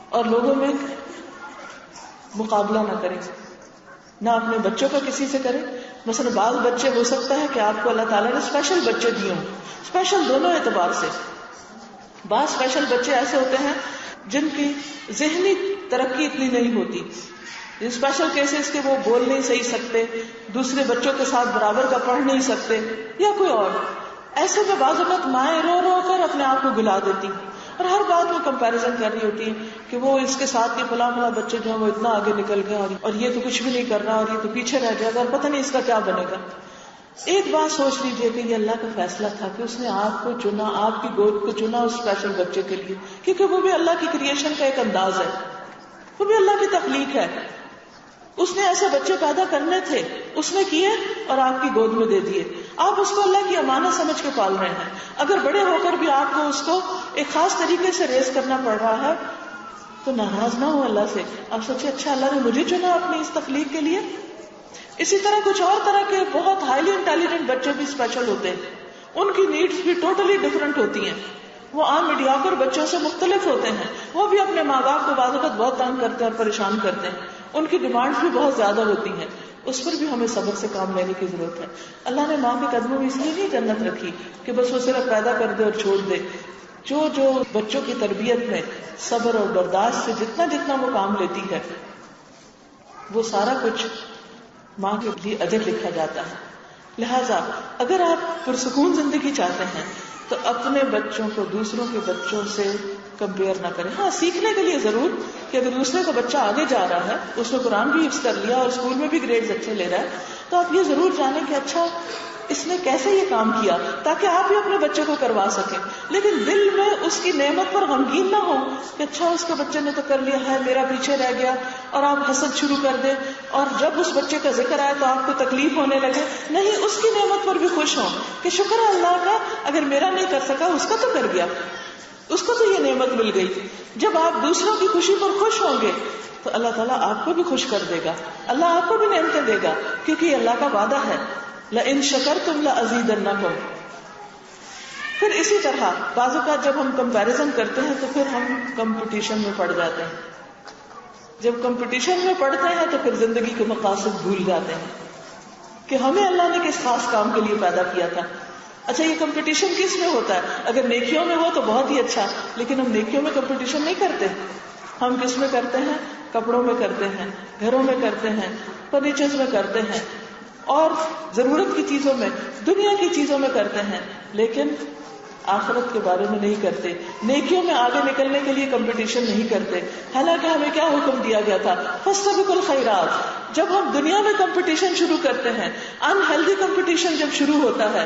S1: اور لوگوں میں مقابلہ نہ کریں، نہ اپنے بچوں کا کسی سے کریں. مثلا بعض بچے ہو سکتا ہے کہ آپ کو اللہ تعالیٰ نے اسپیشل بچے دیے ہوں، اسپیشل دونوں اعتبار سے. بعض اسپیشل بچے ایسے ہوتے ہیں جن کی ذہنی ترقی اتنی نہیں ہوتی، اسپیشل کیسز کے وہ بول نہیں صحیح سکتے، دوسرے بچوں کے ساتھ برابر کا پڑھ نہیں سکتے، یا کوئی اور. ایسے میں بعض اوقات مائیں رو رو کر اپنے آپ کو گلا دیتی اور ہر بات میں کمپیریزن کر رہی ہوتی ہے کہ وہ اس کے ساتھ کے فلاں فلاں بچے جو ہیں وہ اتنا آگے نکل گئے اور یہ تو کچھ بھی نہیں کر رہا، اور یہ تو پیچھے رہ جائے گا، اور پتہ نہیں اس کا کیا بنے گا. ایک بات سوچ لیجئے کہ یہ اللہ کا فیصلہ تھا کہ اس نے آپ کو چنا، آپ کی گود کو چنا اس اسپیشل بچے کے لیے، کیونکہ وہ بھی اللہ کی کریشن کا ایک انداز ہے، وہ بھی اللہ کی تخلیق ہے. اس نے ایسے بچے پیدا کرنے تھے، اس نے کیے اور آپ کی گود میں دے دیے. آپ اس کو اللہ کی امانت سمجھ کے پال رہے ہیں. اگر بڑے ہو کر بھی آپ کو اس کو ایک خاص طریقے سے ریز کرنا پڑ رہا ہے تو ناراض نہ ہو اللہ سے. آپ سوچے اچھا اللہ نے مجھے چنا اپنی اس تخلیق کے لیے. اسی طرح کچھ اور طرح کے بہت ہائیلی انٹیلیجنٹ بچے بھی اسپیشل ہوتے ہیں، ان کی نیڈز بھی ٹوٹلی ڈفرنٹ ہوتی ہیں، وہ عام میڈیاکر بچوں سے مختلف ہوتے ہیں، وہ بھی اپنے ماں باپ کو بعض اوقات بہت تنگ کرتے ہیں اور پریشان کرتے ہیں، ان کی ڈیمانڈز بھی بہت زیادہ ہوتی ہیں. اس پر بھی ہمیں صبر سے کام لینے کی ضرورت ہے. اللہ نے ماں کے قدموں میں اس لیے نہیں جنت رکھی کہ بس وہ صرف پیدا کر دے اور چھوڑ دے. جو بچوں کی تربیت میں صبر اور برداشت سے جتنا جتنا وہ کام لیتی ہے وہ سارا کچھ ماں کے لیے اجر لکھا جاتا ہے. لہٰذا اگر آپ پرسکون زندگی چاہتے ہیں تو اپنے بچوں کو دوسروں کے بچوں سے کمپیئر نہ کریں. ہاں سیکھنے کے لیے ضرور کہ اگر دوسرے کا بچہ آگے جا رہا ہے، اس نے قرآن بھی حفظ کر لیا اور اسکول میں بھی گریڈز اچھے لے رہا ہے، تو آپ یہ ضرور جانیں کہ اچھا اس نے کیسے یہ کام کیا، تاکہ آپ بھی اپنے بچے کو کروا سکیں. لیکن دل میں اس کی نعمت پر غمگین نہ ہو کہ اچھا اس کے بچے نے تو کر لیا ہے، میرا پیچھے رہ گیا، اور آپ حسد شروع کر دیں اور جب اس بچے کا ذکر آئے تو آپ کو تکلیف ہونے لگے. نہیں، اس کی نعمت پر بھی خوش ہوں کہ شکر ہے اللہ کا، اگر میرا نہیں کر سکا اس کا تو کر گیا، اس کو تو یہ نعمت مل گئی. جب آپ دوسروں کی خوشی پر خوش ہوں گے تو اللہ تعالیٰ آپ کو بھی خوش کر دے گا، اللہ آپ کو بھی نعمتیں دے گا، کیونکہ یہ اللہ کا وعدہ ہے لَإِن شَكَرْتُمْ لَأَزِيدَنَّكُمْ. پھر اسی طرح بعض اوقات جب ہم کمپیریزن کرتے ہیں تو پھر ہم کمپٹیشن میں پڑ جاتے ہیں. جب کمپٹیشن میں پڑتے ہیں تو پھر زندگی کے مقاصد بھول جاتے ہیں کہ ہمیں اللہ نے کس خاص کام کے لیے پیدا کیا تھا. اچھا یہ کمپٹیشن کس میں ہوتا ہے؟ اگر نیکیوں میں ہو تو بہت ہی اچھا، لیکن ہم نیکیوں میں کمپٹیشن نہیں کرتے. ہم کس میں کرتے ہیں؟ کپڑوں میں کرتے ہیں، گھروں میں کرتے ہیں، فرنیچرز میں کرتے ہیں، اور ضرورت کی چیزوں میں، دنیا کی چیزوں میں کرتے ہیں، لیکن آخرت کے بارے میں نہیں کرتے. نیکیوں میں آگے نکلنے کے لیے کمپٹیشن نہیں کرتے. حالانکہ ہمیں کیا حکم دیا گیا تھا؟ فاستبقوا الخیرات. جب ہم دنیا میں کمپٹیشن شروع کرتے ہیں، انہیلدی کمپٹیشن جب شروع ہوتا ہے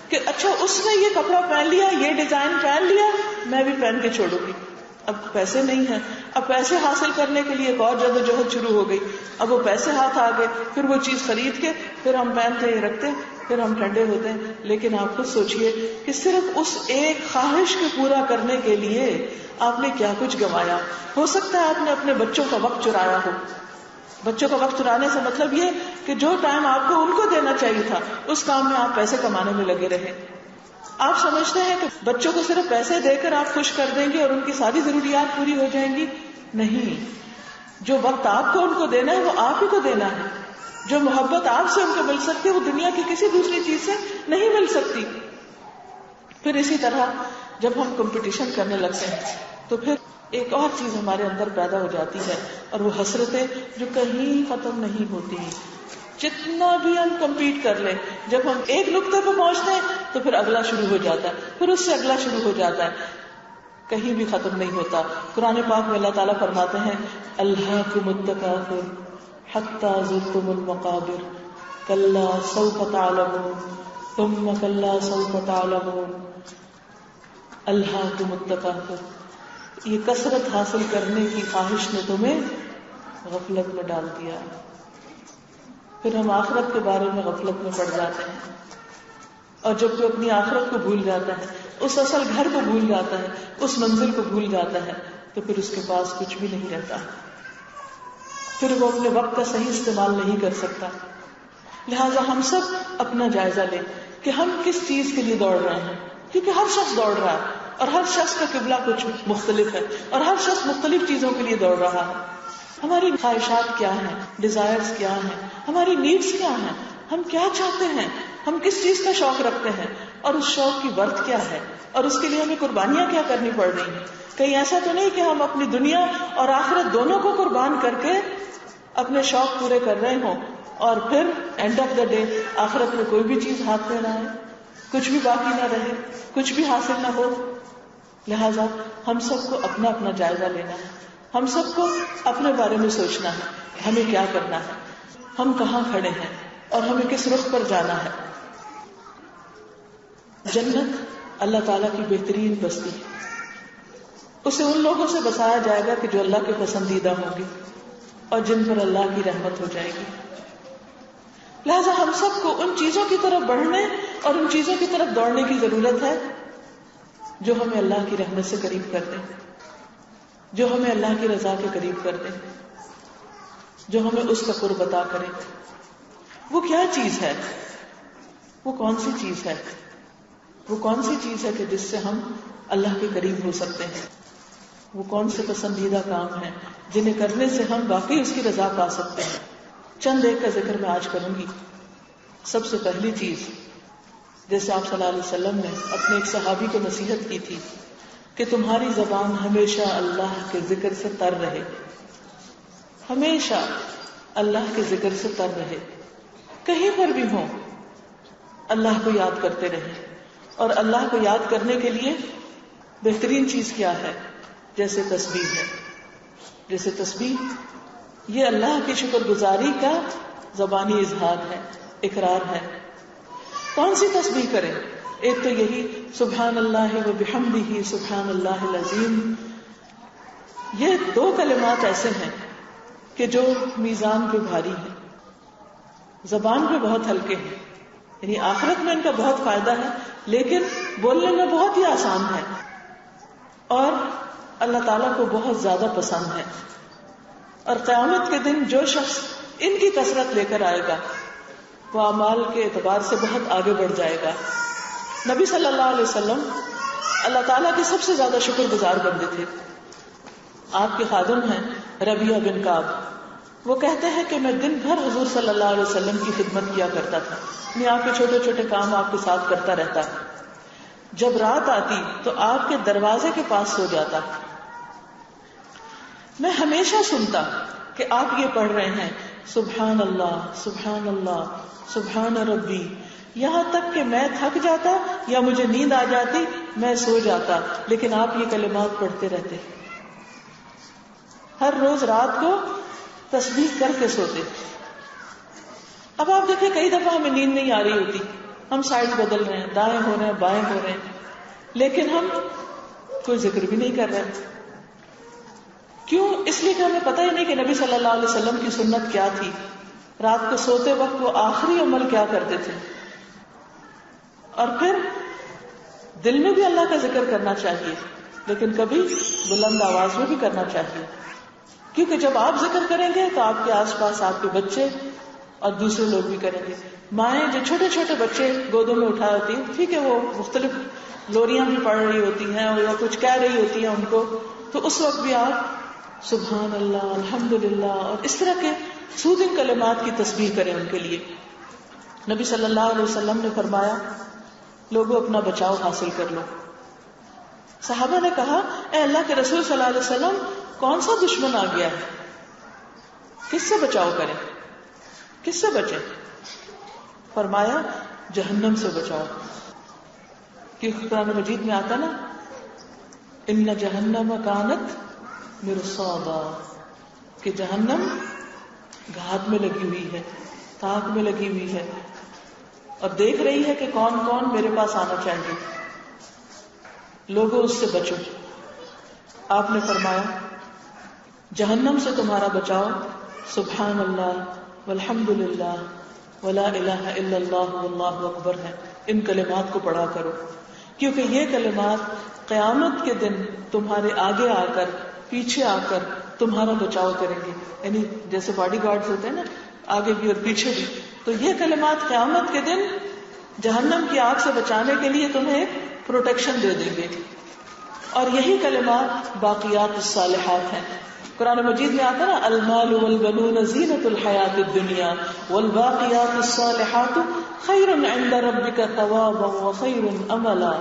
S1: کہ اچھا اس نے یہ کپڑا پہن لیا، یہ ڈیزائن پہن لیا، میں بھی پہن کے چھوڑوں گی، اب پیسے نہیں ہیں، اب پیسے حاصل کرنے کے لیے ایک اور جدوجہد شروع ہو گئی. اب وہ پیسے ہاتھ آ گئے، پھر وہ چیز خرید کے پھر ہم پہنتے ہیں رکھتے ہیں، پھر ہم ٹھنڈے ہوتے ہیں. لیکن آپ خود سوچئے کہ صرف اس ایک خواہش کو پورا کرنے کے لیے آپ نے کیا کچھ گنوایا. ہو سکتا ہے آپ نے اپنے بچوں کا وقت چرایا ہو. بچوں کا وقت چرانے سے مطلب یہ کہ جو ٹائم آپ کو ان کو دینا چاہیے تھا اس کام میں آپ پیسے کمانے میں لگے رہے. آپ سمجھتے ہیں کہ بچوں کو صرف پیسے دے کر آپ خوش کر دیں گے اور ان کی ساری ضروریات پوری ہو جائیں گی؟ نہیں. جو وقت آپ کو ان کو دینا ہے وہ آپ ہی کو دینا ہے. جو محبت آپ سے ان کو مل سکتی ہے وہ دنیا کی کسی دوسری چیز سے نہیں مل سکتی. پھر اسی طرح جب ہم کمپٹیشن کرنے لگتے ہیں تو پھر ایک اور چیز ہمارے اندر پیدا ہو جاتی ہے اور وہ حسرتیں جو کہیں ختم نہیں ہوتی. جتنا بھی ہم کمپیٹ کر لیں، جب ہم ایک نقطے پہ پہنچتے ہیں تو پھر اگلا شروع ہو جاتا ہے، پھر اس سے اگلا شروع ہو جاتا ہے، کہیں بھی ختم نہیں ہوتا. قرآن پاک میں اللہ تعالیٰ فرماتے ہیں الہاکم التکاثر حتی زرتم المقابر کلا سوف تعلمون ثم کلا سوف تعلمون. الہاکم التکاثر، یہ کثرت حاصل کرنے کی خواہش نے تمہیں غفلت میں ڈال دیا. پھر ہم آخرت کے بارے میں غفلت میں پڑ جاتے ہیں، اور جب کوئی اپنی آخرت کو بھول جاتا ہے، اس اصل گھر کو بھول جاتا ہے، اس منزل کو بھول جاتا ہے، تو پھر اس کے پاس کچھ بھی نہیں رہتا. پھر وہ اپنے وقت کا صحیح استعمال نہیں کر سکتا. لہٰذا ہم سب اپنا جائزہ لیں کہ ہم کس چیز کے لیے دوڑ رہے ہیں، کیونکہ ہر شخص دوڑ رہا ہے اور ہر شخص کا قبلہ کچھ مختلف ہے اور ہر شخص مختلف چیزوں کے لیے دوڑ رہا ہے. ہماری خواہشات کیا ہیں، ڈیزائرز کیا ہیں، ہماری نیڈز کیا ہیں، ہم کیا چاہتے ہیں، ہم کس چیز کا شوق رکھتے ہیں، اور اس شوق کی ورتھ کیا ہے، اور اس کے لیے ہمیں قربانیاں کیا کرنی پڑ رہی ہیں. کہیں ایسا تو نہیں کہ ہم اپنی دنیا اور آخرت دونوں کو قربان کر کے اپنے شوق پورے کر رہے ہوں اور پھر اینڈ آف دا ڈے آخرت میں کوئی بھی چیز ہاتھ میں نہ آئے، کچھ بھی باقی نہ رہے، کچھ بھی حاصل نہ ہو. لہذا ہم سب کو اپنا اپنا جائزہ لینا ہے، ہم سب کو اپنے بارے میں سوچنا ہے ہمیں کیا کرنا ہے، ہم کہاں کھڑے ہیں اور ہمیں کس رخ پر جانا ہے. جنت اللہ تعالیٰ کی بہترین بستی ہے. اسے ان لوگوں سے بسایا جائے گا کہ جو اللہ کے پسندیدہ ہوں گے اور جن پر اللہ کی رحمت ہو جائے گی. لہذا ہم سب کو ان چیزوں کی طرف بڑھنے اور ان چیزوں کی طرف دوڑنے کی ضرورت ہے جو ہمیں اللہ کی رحمت سے قریب کر دیں، جو ہمیں اللہ کی رضا کے قریب کر دیں، جو ہمیں اس کا قرب عطا کرے. وہ کیا چیز ہے؟ وہ کون سی چیز ہے؟ وہ کون سی چیز ہے کہ جس سے ہم اللہ کے قریب ہو سکتے ہیں؟ وہ کون سے پسندیدہ کام ہیں جنہیں کرنے سے ہم واقعی اس کی رضا پا سکتے ہیں؟ چند ایک کا ذکر میں آج کروں گی. سب سے پہلی چیز، جیسے آپ صلی اللہ علیہ وسلم نے اپنے ایک صحابی کو نصیحت کی تھی کہ تمہاری زبان ہمیشہ اللہ کے ذکر سے تر رہے، ہمیشہ اللہ کے ذکر سے تر رہے، کہیں پر بھی ہوں اللہ کو یاد کرتے رہے. اور اللہ کو یاد کرنے کے لیے بہترین چیز کیا ہے؟ جیسے تسبیح ہے. جیسے تسبیح یہ اللہ کی شکر گزاری کا زبانی اظہار ہے، اقرار ہے. کون سی تسبیح کریں؟ ایک تو یہی سبحان اللہ و بحمدہ سبحان اللہ العظیم. یہ دو کلمات ایسے ہیں کہ جو میزان پہ بھاری ہیں، زبان پہ بہت ہلکے ہیں، یعنی آخرت میں ان کا بہت فائدہ ہے لیکن بولنے میں بہت ہی آسان ہے اور اللہ تعالیٰ کو بہت زیادہ پسند ہے. اور قیامت کے دن جو شخص ان کی کثرت لے کر آئے گا وہ اعمال کے اعتبار سے بہت آگے بڑھ جائے گا. نبی صلی اللہ علیہ وسلم اللہ تعالیٰ کے سب سے زیادہ شکر گزار بندے تھے. آپ کے خادم ہیں ربیعہ بن کعب. وہ کہتے ہیں کہ میں دن بھر حضور صلی اللہ علیہ وسلم کی خدمت کیا کرتا تھا، یعنی آپ کے چھوٹے چھوٹے کام آپ کے ساتھ کرتا رہتا. جب رات آتی تو آپ کے دروازے کے پاس سو جاتا. میں ہمیشہ سنتا کہ آپ یہ پڑھ رہے ہیں سبحان اللہ سبحان ربی، یہاں تک کہ میں تھک جاتا یا مجھے نیند آ جاتی، میں سو جاتا، لیکن آپ یہ کلمات پڑھتے رہتے. ہر روز رات کو تسبیح کر کے سوتے. اب آپ دیکھیں کئی دفعہ ہمیں نیند نہیں آ رہی ہوتی، ہم سائڈ بدل رہے ہیں، دائیں ہو رہے ہیں، بائیں ہو رہے ہیں، لیکن ہم کوئی ذکر بھی نہیں کر رہے. کیوں؟ اس لیے کہ ہمیں پتہ ہی نہیں کہ نبی صلی اللہ علیہ وسلم کی سنت کیا تھی، رات کو سوتے وقت وہ آخری عمل کیا کرتے تھے. اور پھر دل میں بھی اللہ کا ذکر کرنا چاہیے، لیکن کبھی بلند آواز میں بھی کرنا چاہیے، کیونکہ جب آپ ذکر کریں گے تو آپ کے آس پاس آپ کے بچے اور دوسرے لوگ بھی کریں گے. مائیں جو چھوٹے چھوٹے بچے گودوں میں اٹھائے ہوتی ہیں، ٹھیک ہے، وہ مختلف لوریاں بھی پڑھ رہی ہوتی ہیں یا کچھ کہہ رہی ہوتی ہیں ان کو، تو اس وقت بھی آپ سبحان اللہ، الحمدللہ اور اس طرح کے سودنگ کلمات کی تسبیح کریں ان کے لیے. نبی صلی اللہ علیہ وسلم نے فرمایا لوگوں اپنا بچاؤ حاصل کر لو. صحابہ نے کہا اے اللہ کے رسول صلی اللہ علیہ وسلم کون سا دشمن آ گیا ہے، کس سے بچاؤ کریں، کس سے بچیں؟ فرمایا جہنم سے بچاؤ. کیونکہ قرآن مجید میں آتا نا ان جہنم کانت مرصادا، کہ جہنم گھات میں لگی ہوئی ہے، تاک میں لگی ہوئی ہے اور دیکھ رہی ہے کہ کون کون میرے پاس آنا چاہیے. لوگوں اس سے بچو. آپ نے فرمایا جہنم سے تمہارا بچاؤ سبحان اللہ والحمد للہ ولا الہ الا اللہ واللہ اکبر ہے. ان کلمات کو پڑھا کرو، کیونکہ یہ کلمات قیامت کے دن تمہارے آگے آ کر پیچھے آ کر تمہارا بچاؤ کریں گے. یعنی جیسے باڈی گارڈز ہوتے ہیں نا، آگے بھی اور پیچھے بھی، تو یہ کلمات قیامت کے دن جہنم کی آگ سے بچانے کے لیے تمہیں پروٹیکشن دے دیں گے. اور یہی کلمات باقیات الصالحات ہیں. قرآن مجید میں آتا نا المال والبنون زینۃ الحیات الدنیا والباقیات الصالحات خیر عند ربک ثوابا وخیر املا.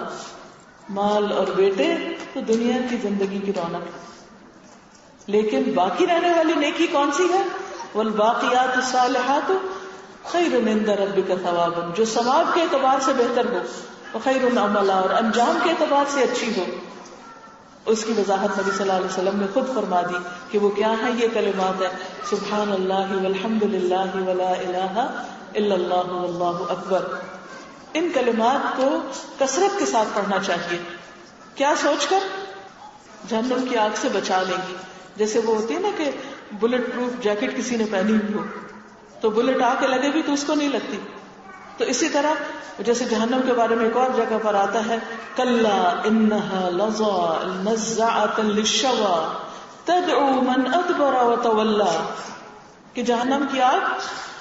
S1: مال اور بیٹے تو دنیا کی زندگی کی رونق ہے، لیکن باقی رہنے والی نیکی کون سی ہے؟ والباقیات الصالحات خیر عند ربک ثوابا، جو ثواب کے اعتبار سے بہتر ہو، وخیر عملا، اور انجام کے اعتبار سے اچھی ہو. اس کی وضاحت نبی صلی اللہ علیہ وسلم نے خود فرما دی کہ وہ کیا ہے. یہ کلمات ہیں سبحان اللہ والحمد للہ ولا الہ الا اللہ واللہ اکبر. ان کلمات کو کثرت کے ساتھ پڑھنا چاہیے. کیا سوچ کر؟ جہنم کی آگ سے بچا لیں گی. جیسے وہ ہوتی ہے نا کہ بلٹ پروف جیکٹ کسی نے پہنی ہوئی ہو تو بلٹ آ کے لگے بھی تو اس کو نہیں لگتی. تو اسی طرح جیسے جہنم کے بارے میں ایک اور جگہ پر آتا ہے کلا انہا لظى نزاعۃ للشوى تدعو من ادبر وتولى، کہ جہنم کی آگ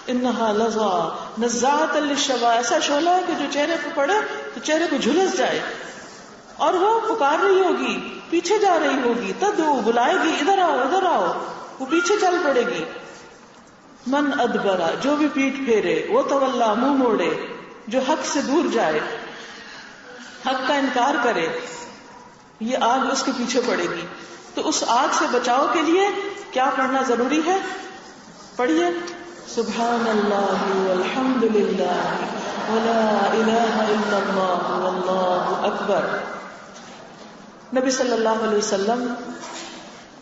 S1: انہا لظى نزاعۃ للشوى، ایسا شعلہ ہے کہ جو چہرے پہ پڑے تو چہرے پہ جھلس جائے، اور وہ پکار رہی ہوگی، پیچھے جا رہی ہوگی، تدعو بلائے گی ادھر آؤ ادھر آؤ، وہ پیچھے چل پڑے گی. من ادبرا، جو بھی پیٹ پھیرے، وہ تولا، منہ موڑے، جو حق سے دور جائے، حق کا انکار کرے، یہ آگ اس کے پیچھے پڑے گی. تو اس آگ سے بچاؤ کے لیے کیا پڑھنا ضروری ہے؟ پڑھیے سبحان اللہ والحمد للہ ولا الہ الا اللہ واللہ اکبر. نبی صلی اللہ علیہ وسلم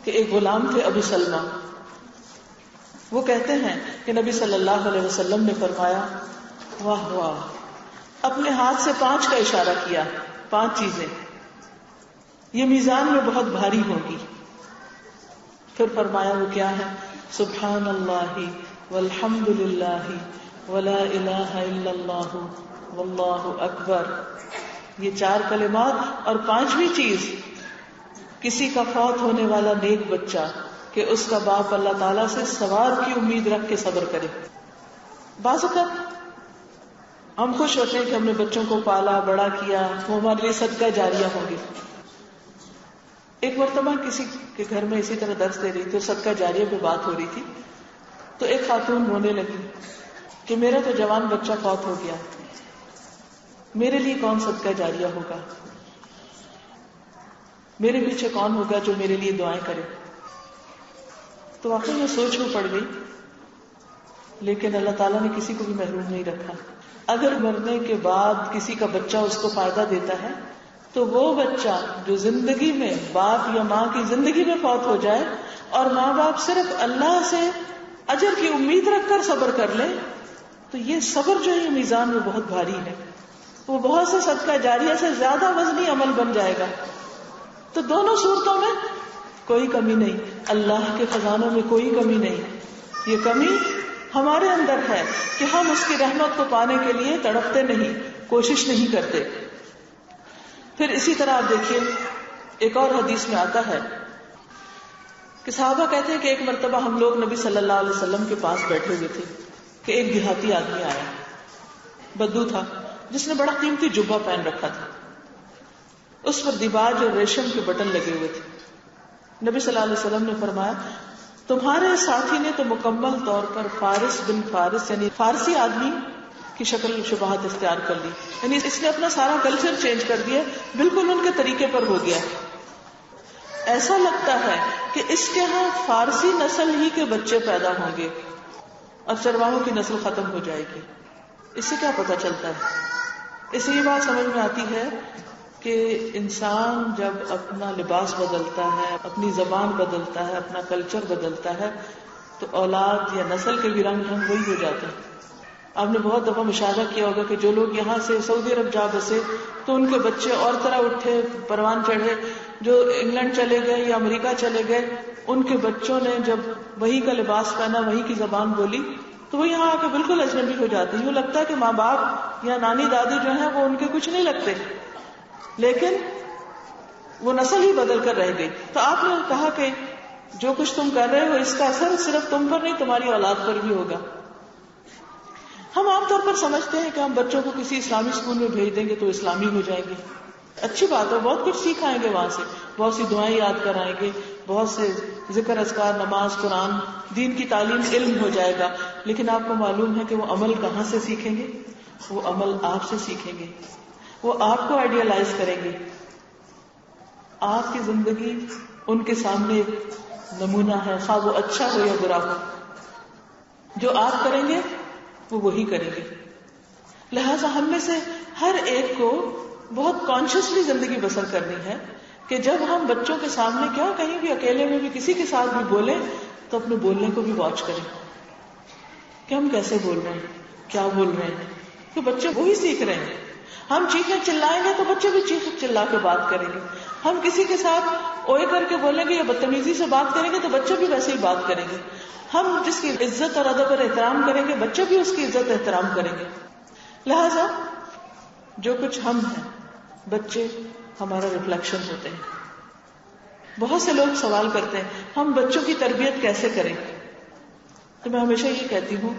S1: کے ایک غلام تھے ابو سلمہ. وہ کہتے ہیں کہ نبی صلی اللہ علیہ وسلم نے فرمایا واہ واہ، اپنے ہاتھ سے 5 کا اشارہ کیا، 5 چیزیں یہ میزان میں بہت بھاری ہوگی. پھر فرمایا وہ کیا ہے؟ سبحان اللہ والحمد للہ ولا الہ الا اللہ واللہ اکبر. یہ 4 کلمات اور 5ویں چیز کسی کا فوت ہونے والا نیک بچہ کہ اس کا باپ اللہ تعالیٰ سے ثواب کی امید رکھ کے صبر کرے. بعض اوقات ہم خوش ہوتے ہیں کہ ہم نے بچوں کو پالا بڑا کیا، وہ ہمارے لیے صدقہ جاریہ ہوں گے. ایک مرتبہ کسی کے گھر میں اسی طرح درس دے رہی تھی، صدقہ جاریہ پہ بات ہو رہی تھی، تو ایک خاتون رونے لگی کہ میرا تو جوان بچہ فوت ہو گیا، میرے لیے کون صدقہ جاریہ ہوگا، میرے پیچھے کون ہوگا جو میرے لیے دعائیں کرے. تو واقعی میں سوچ میں پڑ گئی، لیکن اللہ تعالیٰ نے کسی کو بھی محروم نہیں رکھا. اگر مرنے کے بعد کسی کا بچہ اس کو فائدہ دیتا ہے تو وہ بچہ جو زندگی میں باپ یا ماں کی زندگی میں فوت ہو جائے اور ماں باپ صرف اللہ سے اجر کی امید رکھ کر صبر کر لے، تو یہ صبر جو ہے میزان میں بہت بھاری ہے، وہ بہت سے صدقہ جاریہ سے زیادہ وزنی عمل بن جائے گا. تو دونوں صورتوں میں کوئی کمی نہیں، اللہ کے خزانوں میں کوئی کمی نہیں. یہ کمی ہمارے اندر ہے کہ ہم اس کی رحمت کو پانے کے لیے تڑپتے نہیں، کوشش نہیں کرتے. پھر اسی طرح آپ دیکھیے ایک اور حدیث میں آتا ہے کہ صحابہ کہتے ہیں کہ ایک مرتبہ ہم لوگ نبی صلی اللہ علیہ وسلم کے پاس بیٹھے ہوئے تھے کہ ایک دیہاتی آدمی آیا، بدو تھا، جس نے بڑا قیمتی جبہ پہن رکھا تھا. اس پر دیباج اور ریشم کے بٹن لگے ہوئے تھے. نبی صلی اللہ علیہ وسلم نے فرمایا تمہارے ساتھی نے تو مکمل طور پر فارس بن فارس یعنی فارسی آدمی کی شکل شبہات اختیار کر لی، یعنی اس نے اپنا سارا کلچر چینج کر دیا، بالکل ان کے طریقے پر ہو گیا. ایسا لگتا ہے کہ اس کے ہاں فارسی نسل ہی کے بچے پیدا ہوں گے اور چرواہوں کی نسل ختم ہو جائے گی. اس سے کیا پتہ چلتا ہے؟ اس سے یہ بات سمجھ میں آتی ہے کہ انسان جب اپنا لباس بدلتا ہے، اپنی زبان بدلتا ہے، اپنا کلچر بدلتا ہے، تو اولاد یا نسل کے بھی رنگ وہی ہو جاتے ہیں. آپ نے بہت دفعہ مشاہدہ کیا ہوگا کہ جو لوگ یہاں سے سعودی عرب جا بسے تو ان کے بچے اور طرح اٹھے، پروان چڑھے. جو انگلینڈ چلے گئے یا امریکہ چلے گئے، ان کے بچوں نے جب وہی کا لباس پہنا، وہی کی زبان بولی، تو وہ یہاں آ کے بالکل اجنبی ہو جاتے ہیں. یوں لگتا ہے کہ ماں باپ یا نانی دادی جو ہیں وہ ان کے کچھ نہیں لگتے، لیکن وہ نسل ہی بدل کر رہ گئی. تو آپ نے کہا کہ جو کچھ تم کر رہے ہو اس کا اثر صرف تم پر نہیں، تمہاری اولاد پر بھی ہوگا. ہم عام طور پر سمجھتے ہیں کہ ہم بچوں کو کسی اسلامی اسکول میں بھیج دیں گے تو اسلامی ہو جائیں گے. اچھی بات ہے، بہت کچھ سیکھ آئیں گے وہاں سے، بہت سی دعائیں یاد کرائیں گے، بہت سے ذکر اذکار، نماز، قرآن، دین کی تعلیم، علم ہو جائے گا. لیکن آپ کو معلوم ہے کہ وہ عمل کہاں سے سیکھیں گے؟ وہ عمل آپ سے سیکھیں گے، وہ آپ کو آئیڈیالائز کریں گے. آپ کی زندگی ان کے سامنے ایک نمونہ ہے، خواہ وہ اچھا ہو یا برا ہو. جو آپ کریں گے وہ وہی کریں گے. لہذا ہم میں سے ہر ایک کو بہت کانشیسلی زندگی بسر کرنی ہے کہ جب ہم بچوں کے سامنے کیا کہیں بھی اکیلے میں بھی کسی کے ساتھ بھی بولیں تو اپنے بولنے کو بھی واچ کریں کہ ہم کیسے بول رہے ہیں، کیا بول رہے ہیں. تو بچے وہی سیکھ رہے ہیں. ہم چیخیں چلائیں گے تو بچے بھی چیخ چلا کے بات کریں گے. ہم کسی کے ساتھ اوئے کر کے بولیں گے یا بدتمیزی سے بات کریں گے تو بچے بھی ویسے ہی بات کریں گے. ہم جس کی عزت اور ادب اور احترام کریں گے بچے بھی اس کی عزت احترام کریں گے. لہذا جو کچھ ہم ہیں بچے ہمارا ریفلیکشن ہوتے ہیں. بہت سے لوگ سوال کرتے ہیں ہم بچوں کی تربیت کیسے کریں؟ تو میں ہمیشہ یہ کہتی ہوں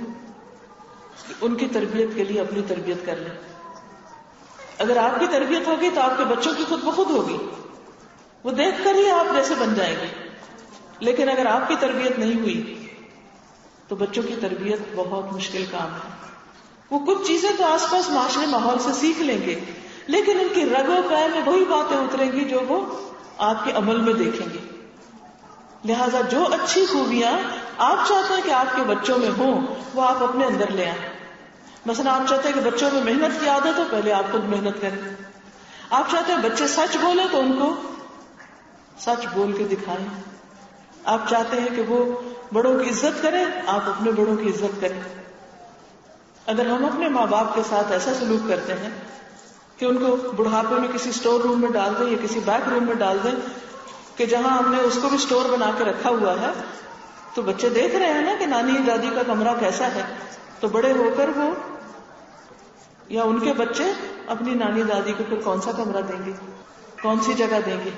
S1: کہ ان کی تربیت کے لیے اپنی تربیت کر لیں. اگر آپ کی تربیت ہوگی تو آپ کے بچوں کی خود بخود ہوگی، وہ دیکھ کر ہی آپ جیسے بن جائیں گے. لیکن اگر آپ کی تربیت نہیں ہوئی تو بچوں کی تربیت بہت مشکل کام ہے. وہ کچھ چیزیں تو آس پاس معاشرے ماحول سے سیکھ لیں گے، لیکن ان کی رگ و پے میں وہی باتیں اتریں گی جو وہ آپ کے عمل میں دیکھیں گے. لہذا جو اچھی خوبیاں آپ چاہتے ہیں کہ آپ کے بچوں میں ہوں وہ آپ اپنے اندر لے آئیں. مثلا آپ چاہتے ہیں کہ بچوں میں محنت کی عادت ہو، پہلے آپ خود محنت کریں. آپ چاہتے ہیں بچے سچ بولیں تو ان کو سچ بول کے دکھائیں. آپ چاہتے ہیں کہ وہ بڑوں کی عزت کریں، آپ اپنے بڑوں کی عزت کریں. اگر ہم اپنے ماں باپ کے ساتھ ایسا سلوک کرتے ہیں کہ ان کو بڑھاپے میں کسی اسٹور روم میں ڈال دیں یا کسی بیک روم میں ڈال دیں کہ جہاں ہم نے اس کو بھی اسٹور بنا کے رکھا ہوا ہے، تو بچے دیکھ رہے ہیں نا کہ نانی دادی کا کمرہ کیسا ہے. تو بڑے ہو کر وہ یا ان کے بچے اپنی نانی دادی کو پھر کون سا کمرہ دیں گے، کون سی جگہ دیں گے.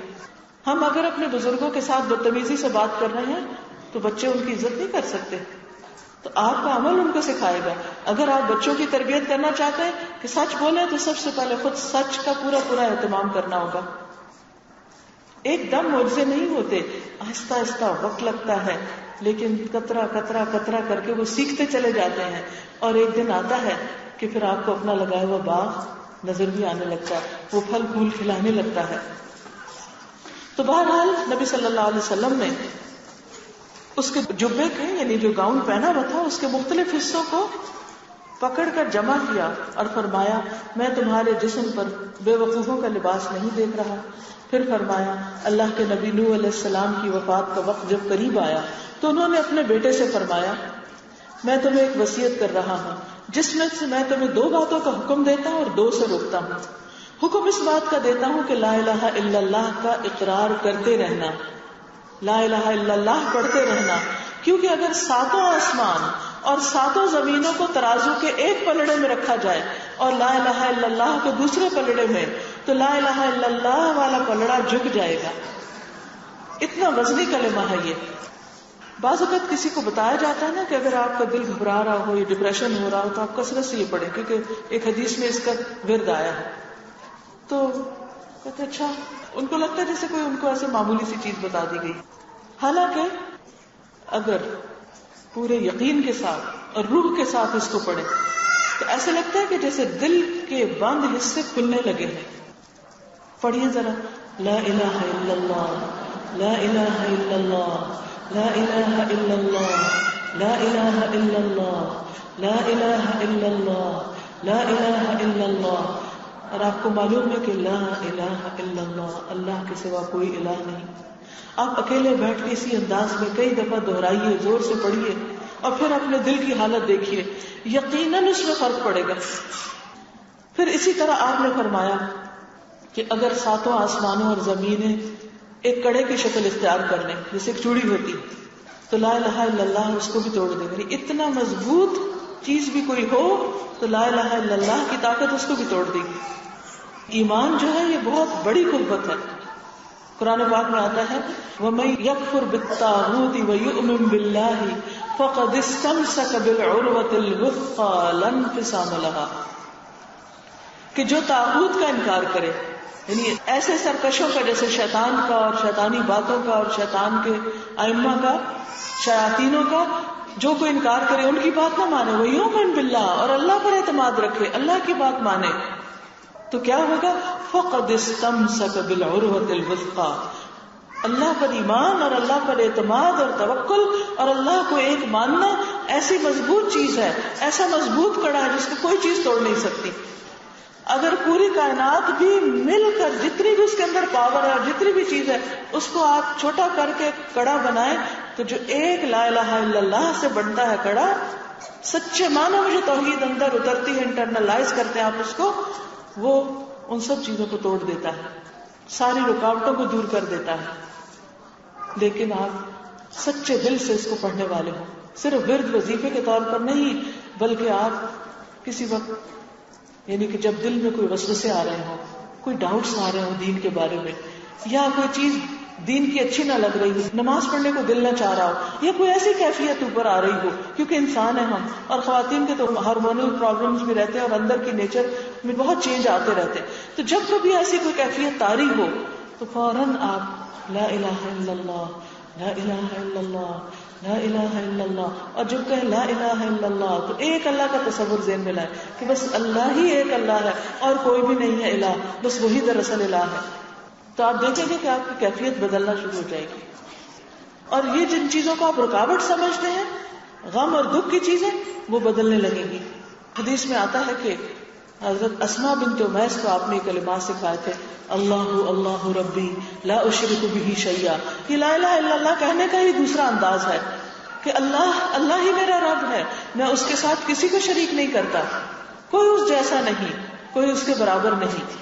S1: ہم اگر اپنے بزرگوں کے ساتھ بدتمیزی سے بات کر رہے ہیں تو بچے ان کی عزت نہیں کر سکتے. تو آپ کا عمل ان کو سکھائے گا. اگر آپ بچوں کی تربیت کرنا چاہتے ہیں کہ سچ بولیں تو سب سے پہلے خود سچ کا پورا پورا اہتمام کرنا ہوگا. ایک دم معجزے نہیں ہوتے، آہستہ آہستہ وقت لگتا ہے، لیکن قطرہ قطرہ قطرہ کر کے وہ سیکھتے چلے جاتے ہیں اور ایک دن آتا ہے کہ پھر آپ کو اپنا لگایا ہوا باغ نظر بھی آنے لگتا ہے، وہ پھل پھول کھلانے لگتا ہے. تو بہرحال نبی صلی اللہ علیہ وسلم نے اس کے جبے کے یعنی جو گاؤن پہنا ہوا تھا اس کے مختلف حصوں کو پکڑ کر جمع کیا اور فرمایا میں تمہارے جسم پر بے وقوفوں کا لباس نہیں دیکھ رہا. پھر فرمایا اللہ کے نبی نوح علیہ السلام کی وفات کا وقت جب قریب آیا تو انہوں نے اپنے بیٹے سے فرمایا میں تمہیں ایک وصیت کر رہا ہوں جس میں سے میں تمہیں 2 باتوں کا حکم دیتا ہوں اور 2 سے روکتا ہوں. حکم اس بات کا دیتا ہوں کہ لا الہ الا اللہ کا اقرار کرتے رہنا، لا الہ الا اللہ پڑھتے رہنا. کیونکہ اگر ساتوں آسمان اور ساتوں زمینوں کو ترازو کے ایک پلڑے میں رکھا جائے اور لا الہ الا اللہ کو دوسرے پلڑے میں, تو لا الہ الا اللہ والا پلڑا جھک جائے گا. اتنا وزنی کلمہ ہے یہ. بعض اوقات کسی کو بتایا جاتا ہے نا کہ اگر آپ کا دل گھبرا رہا ہو یا ڈپریشن ہو رہا ہو تو آپ کثرت سے یہ پڑھیں, کیونکہ ایک حدیث میں اس کا ورد آیا ہے. تو کہتے اچھا, ان کو لگتا ہے جیسے کوئی ان کو ایسے معمولی سی چیز بتا دی گئی. حالانکہ اگر پورے یقین کے ساتھ اور روح کے ساتھ اس کو پڑھیں تو ایسا لگتا ہے کہ جیسے دل کے بند حصے کھلنے لگے ہیں. پڑھیے ذرا, لا الہ الا اللہ, لا الہ الا اللہ, لا الہ الا اللہ, لا الہ الا اللہ, لا الہ الا اللہ, لا الہ الا اللہ. اور آپ کو معلوم ہے کہ لا الہ الا اللہ, اللہ کے سوا کوئی الہ نہیں. آپ اکیلے بیٹھ کے اسی انداز میں کئی دفعہ دہرائیے, زور سے پڑھیے, اور پھر اپنے دل کی حالت دیکھیے, یقیناً اس میں فرق پڑے گا. پھر اسی طرح آپ نے فرمایا کہ اگر ساتوں آسمانوں اور زمینیں ایک کڑے کی شکل اختیار کر لیں, جیسے ایک چوڑی ہوتی, تو لا الہ الا اللہ اس کو بھی توڑ دے گی. اتنا مضبوط چیز بھی کوئی ہو تو لا الہ الا اللہ کی طاقت اس کو بھی توڑ دے گی. ایمان جو ہے یہ بہت بڑی قوت ہے. قرآن پاک میں آتا ہے وَمَن يَكْفُرْ بِالطَّاغُوتِ وَيُؤْمِن بِاللَّهِ فَقَدِ اسْتَمْسَكَ بِالْعُرْوَةِ الْوُثْقَىٰ لَا انفصام لَهَا, کہ جو طاغوت کا انکار کرے, یعنی ایسے سرکشوں کا جیسے شیطان کا اور شیطانی باتوں کا اور شیطان کے ائمہ کا, شیاطینوں کا, جو کوئی انکار کرے, ان کی بات نہ مانے, وَيُؤْمِن بِاللَّهِ, اور اللہ پر اعتماد رکھے, اللہ کی بات مانے, تو کیا ہوگا؟ فَقَدِ اسْتَمْسَكَ بِالْعُرْوَةِ الْوُثْقَىٰ, اللہ پر ایمان اور اللہ پر اعتماد اور توکل اور اللہ کو ایک ماننا ایسی مضبوط چیز ہے, ایسا مضبوط کڑا ہے جس کو کوئی چیز توڑ نہیں سکتی. اگر پوری کائنات بھی مل کر جتنی بھی اس کے اندر پاور ہے اور جتنی بھی چیز ہے اس کو آپ چھوٹا کر کے کڑا بنائیں, تو جو ایک لا الہ الا اللہ سے بنتا ہے کڑا, سچے معنوں میں جو توحید اندر اترتی ہے, انٹرنلائز کرتے ہیں آپ اس کو, وہ ان سب چیزوں کو توڑ دیتا ہے, ساری رکاوٹوں کو دور کر دیتا ہے. لیکن آپ سچے دل سے اس کو پڑھنے والے ہوں, صرف ورد وظیفے کے طور پر نہیں, بلکہ آپ کسی وقت, یعنی کہ جب دل میں کوئی وسوسے آ رہے ہوں, کوئی ڈاؤٹس آ رہے ہوں دین کے بارے میں, یا کوئی چیز دین کی اچھی نہ لگ رہی ہو, نماز پڑھنے کو دل نہ چاہ رہا ہو, یا کوئی ایسی کیفیت اوپر آ رہی ہو, کیونکہ انسان ہیں ہم, اور خواتین کے تو ہارمونل پرابلمز بھی رہتے ہیں اور اندر کی نیچر میں بہت چینج آتے رہتے ہیں. تو جب کبھی ایسی کوئی کیفیت طاری ہو تو فوراً آپ لا الہ الا اللہ, لا الہ الا اللہ, لا الہ الا اللہ, اور جب کہیں لا الہ الا اللہ تو ایک اللہ کا تصور ذہن میں لائے کہ بس اللہ ہی ایک اللہ ہے اور کوئی بھی نہیں ہے الہ, بس وہی دراصل الہ ہے. تو آپ دیکھیں گے کہ آپ کی کیفیت بدلنا شروع ہو جائے گی. اور یہ جن چیزوں کو آپ رکاوٹ سمجھتے ہیں, غم اور دکھ کی چیزیں, وہ بدلنے لگیں گی. حدیث میں آتا ہے کہ حضرت اسماء بنت امیس کو آپ نے کلمات سکھائے تھے, اللہ اللہ ربی لا اشرک بہ شیئا. یہ لا الہ الا اللہ کہنے کا ہی دوسرا انداز ہے کہ اللہ اللہ ہی میرا رب ہے, میں اس کے ساتھ کسی کو شریک نہیں کرتا, کوئی اس جیسا نہیں, کوئی اس کے برابر نہیں.